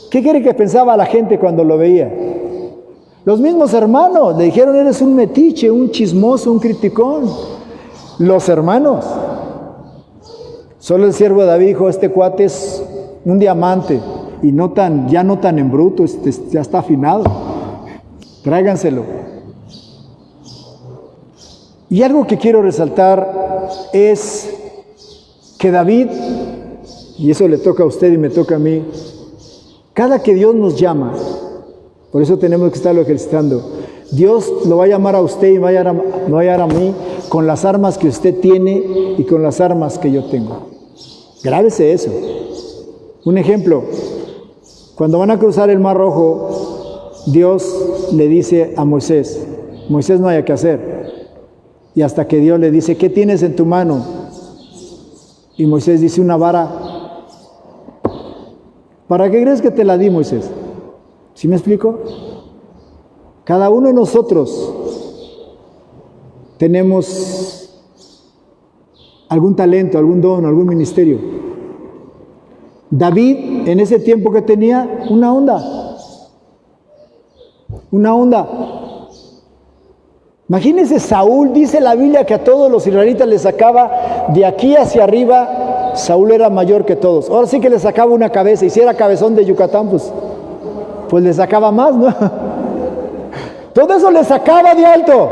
¿Qué quiere que pensaba la gente cuando lo veía? Los mismos hermanos le dijeron, eres un metiche, un chismoso, un criticón. Los hermanos. Solo el siervo de David dijo, este cuate es un diamante y ya no tan en bruto, ya está afinado. Tráiganselo. Y algo que quiero resaltar es que David y eso le toca a usted y me toca a mí, cada que Dios nos llama, por eso tenemos que estarlo ejercitando, Dios lo va a llamar a usted y me va a llamar a mí con las armas que usted tiene y con las armas que yo tengo. Grábese eso. Un ejemplo, cuando van a cruzar el Mar Rojo, Dios le dice a Moisés, Moisés no haya que hacer. Y hasta que Dios le dice, ¿qué tienes en tu mano? Y Moisés dice, una vara. ¿Para qué crees que te la di, Moisés? ¿Sí me explico? Cada uno de nosotros tenemos algún talento, algún don, algún ministerio. David, en ese tiempo que tenía, una onda. Una onda. Imagínense, Saúl, dice la Biblia que a todos los israelitas les sacaba de aquí hacia arriba, Saúl era mayor que todos. Ahora sí que le sacaba una cabeza, y si era cabezón de Yucatán, pues le sacaba más, ¿no? Todo eso le sacaba de alto.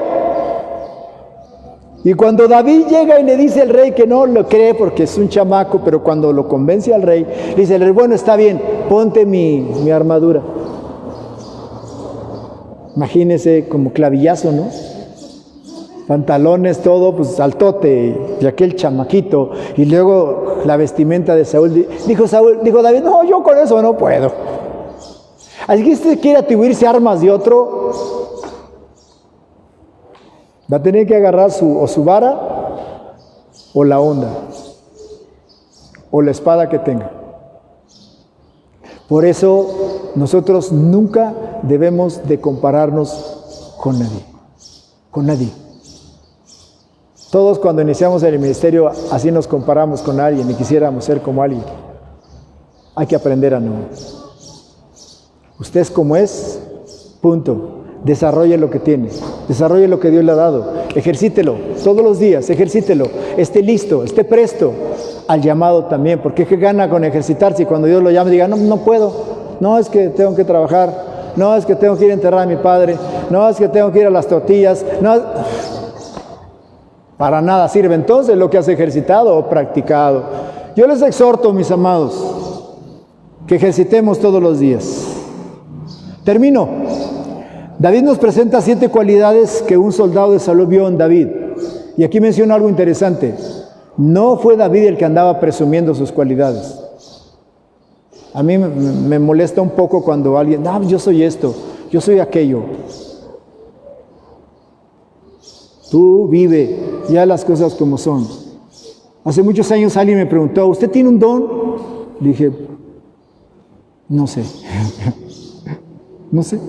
Y cuando David llega y le dice al rey que no lo cree porque es un chamaco, pero cuando lo convence al rey, le dice el rey, bueno, está bien, ponte mi armadura. Imagínese como clavillazo, ¿no? Pantalones, todo, pues altote, y aquel chamaquito, y luego la vestimenta de Saúl. Dijo David, no, yo con eso no puedo. Así que usted quiere atribuirse armas de otro, va a tener que agarrar su vara, o la onda, o la espada que tenga. Por eso nosotros nunca debemos de compararnos con nadie, con nadie. Todos cuando iniciamos el ministerio así nos comparamos con alguien y quisiéramos ser como alguien. Hay que aprender a no. Usted es como es, punto. Desarrolle lo que tiene, desarrolle lo que Dios le ha dado, ejercítelo todos los días, ejercítelo, esté listo, esté presto al llamado también, porque ¿qué gana con ejercitarse? Y cuando Dios lo llama diga, no puedo, no es que tengo que trabajar, no es que tengo que ir a enterrar a mi padre, no es que tengo que ir a las tortillas, no, para nada sirve entonces lo que has ejercitado o practicado. Yo les exhorto, mis amados, que ejercitemos todos los días. Termino. David nos presenta 7 cualidades que un soldado de Saúl vio en David. Y aquí menciona algo interesante. No fue David el que andaba presumiendo sus cualidades. A mí me molesta un poco cuando alguien, yo soy esto, yo soy aquello. Tú vive ya las cosas como son. Hace muchos años alguien me preguntó, ¿usted tiene un don? Le dije, no sé. No sé.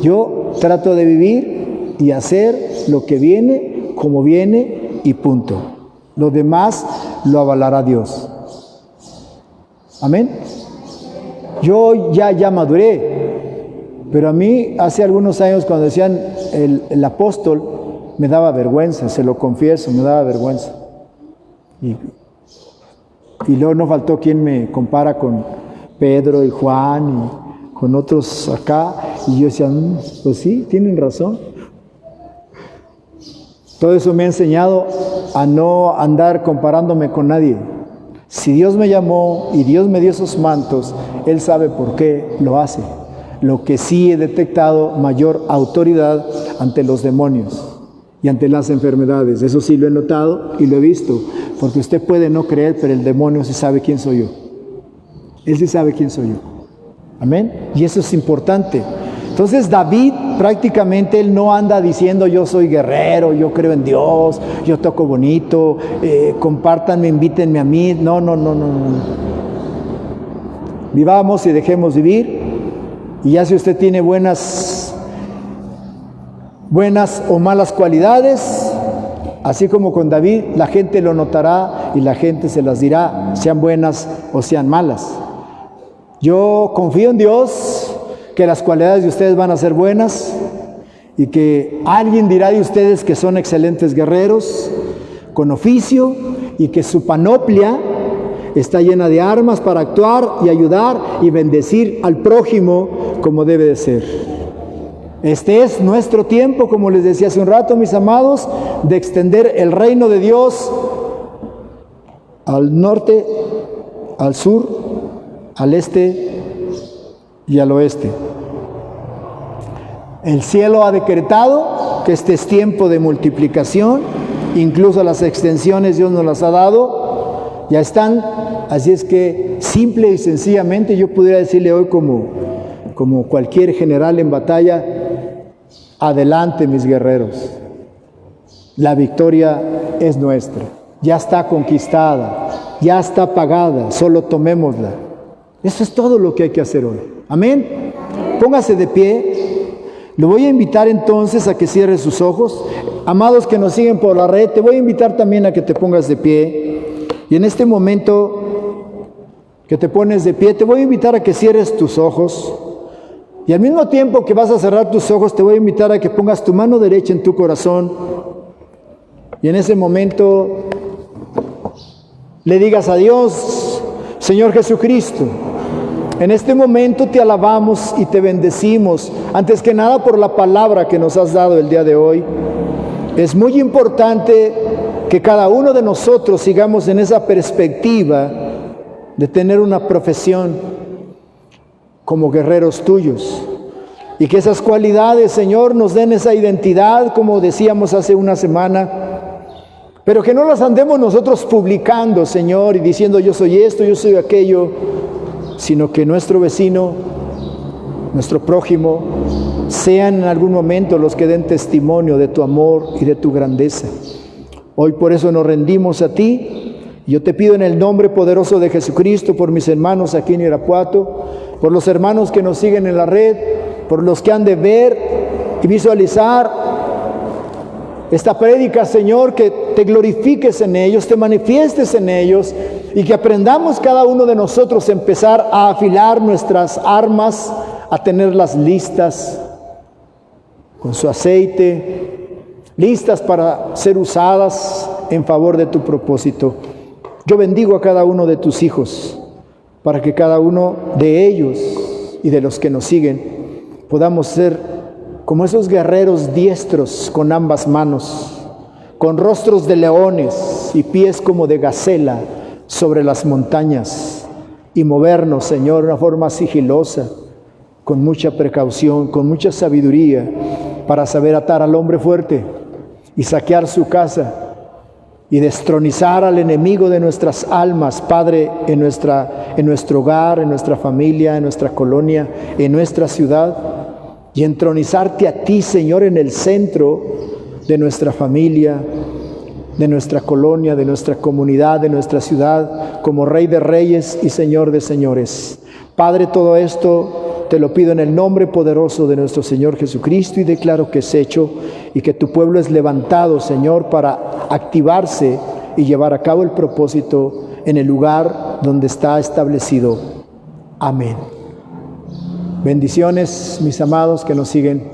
Yo trato de vivir y hacer lo que viene, como viene y punto. Lo demás lo avalará Dios. Amén. Yo ya maduré, pero a mí hace algunos años cuando decían el apóstol, me daba vergüenza, se lo confieso, me daba vergüenza. Y luego no faltó quien me compara con Pedro y Juan y con otros acá, y yo decía, pues sí, tienen razón. Todo eso me ha enseñado a no andar comparándome con nadie. Si Dios me llamó y Dios me dio esos mantos, Él sabe por qué lo hace. Lo que sí he detectado, mayor autoridad ante los demonios y ante las enfermedades. Eso sí lo he notado y lo he visto, porque usted puede no creer, pero el demonio sí sabe quién soy yo. Él sí sabe quién soy yo. Amén. Y eso es importante. Entonces David prácticamente él no anda diciendo yo soy guerrero, yo creo en Dios, yo toco bonito, compártanme, invítenme a mí. No. Vivamos y dejemos vivir. Y ya si usted tiene buenas o malas cualidades, así como con David, la gente lo notará y la gente se las dirá, sean buenas o sean malas. Yo confío en Dios que las cualidades de ustedes van a ser buenas y que alguien dirá de ustedes que son excelentes guerreros con oficio y que su panoplia está llena de armas para actuar y ayudar y bendecir al prójimo como debe de ser. Este es nuestro tiempo, como les decía hace un rato, mis amados, de extender el reino de Dios al norte al sur, al este y al oeste. El cielo ha decretado que este es tiempo de multiplicación, incluso las extensiones Dios nos las ha dado, ya están, así es que simple y sencillamente yo pudiera decirle hoy como cualquier general en batalla, adelante mis guerreros, la victoria es nuestra, ya está conquistada, ya está pagada, solo tomémosla. Eso es todo lo que hay que hacer hoy. Amén. Póngase de pie. Lo voy a invitar entonces a que cierre sus ojos. Amados que nos siguen por la red, te voy a invitar también a que te pongas de pie. Y en este momento que te pones de pie, te voy a invitar a que cierres tus ojos. Y al mismo tiempo que vas a cerrar tus ojos, te voy a invitar a que pongas tu mano derecha en tu corazón. Y en ese momento le digas a Dios: Señor Jesucristo, en este momento te alabamos y te bendecimos, antes que nada por la palabra que nos has dado el día de hoy. Es muy importante que cada uno de nosotros sigamos en esa perspectiva de tener una profesión como guerreros tuyos. Y que esas cualidades, Señor, nos den esa identidad, como decíamos hace una semana, pero que no las andemos nosotros publicando, Señor, y diciendo yo soy esto, yo soy aquello, sino que nuestro vecino, nuestro prójimo, sean en algún momento los que den testimonio de tu amor y de tu grandeza. Hoy por eso nos rendimos a ti. Yo te pido en el nombre poderoso de Jesucristo, por mis hermanos aquí en Irapuato, por los hermanos que nos siguen en la red, por los que han de ver y visualizar esta prédica, Señor, que te glorifiques en ellos, te manifiestes en ellos y que aprendamos cada uno de nosotros a empezar a afilar nuestras armas, a tenerlas listas con su aceite, listas para ser usadas en favor de tu propósito. Yo bendigo a cada uno de tus hijos para que cada uno de ellos y de los que nos siguen podamos ser como esos guerreros diestros con ambas manos, con rostros de leones y pies como de gacela sobre las montañas, y movernos, Señor, de una forma sigilosa, con mucha precaución, con mucha sabiduría, para saber atar al hombre fuerte y saquear su casa y destronizar al enemigo de nuestras almas, Padre, en nuestro hogar, en nuestra familia, en nuestra colonia, en nuestra ciudad, y entronizarte a ti, Señor, en el centro de nuestra familia, de nuestra colonia, de nuestra comunidad, de nuestra ciudad, como Rey de Reyes y Señor de Señores. Padre, todo esto te lo pido en el nombre poderoso de nuestro Señor Jesucristo, y declaro que es hecho y que tu pueblo es levantado, Señor, para activarse y llevar a cabo el propósito en el lugar donde está establecido. Amén. Bendiciones, mis amados que nos siguen.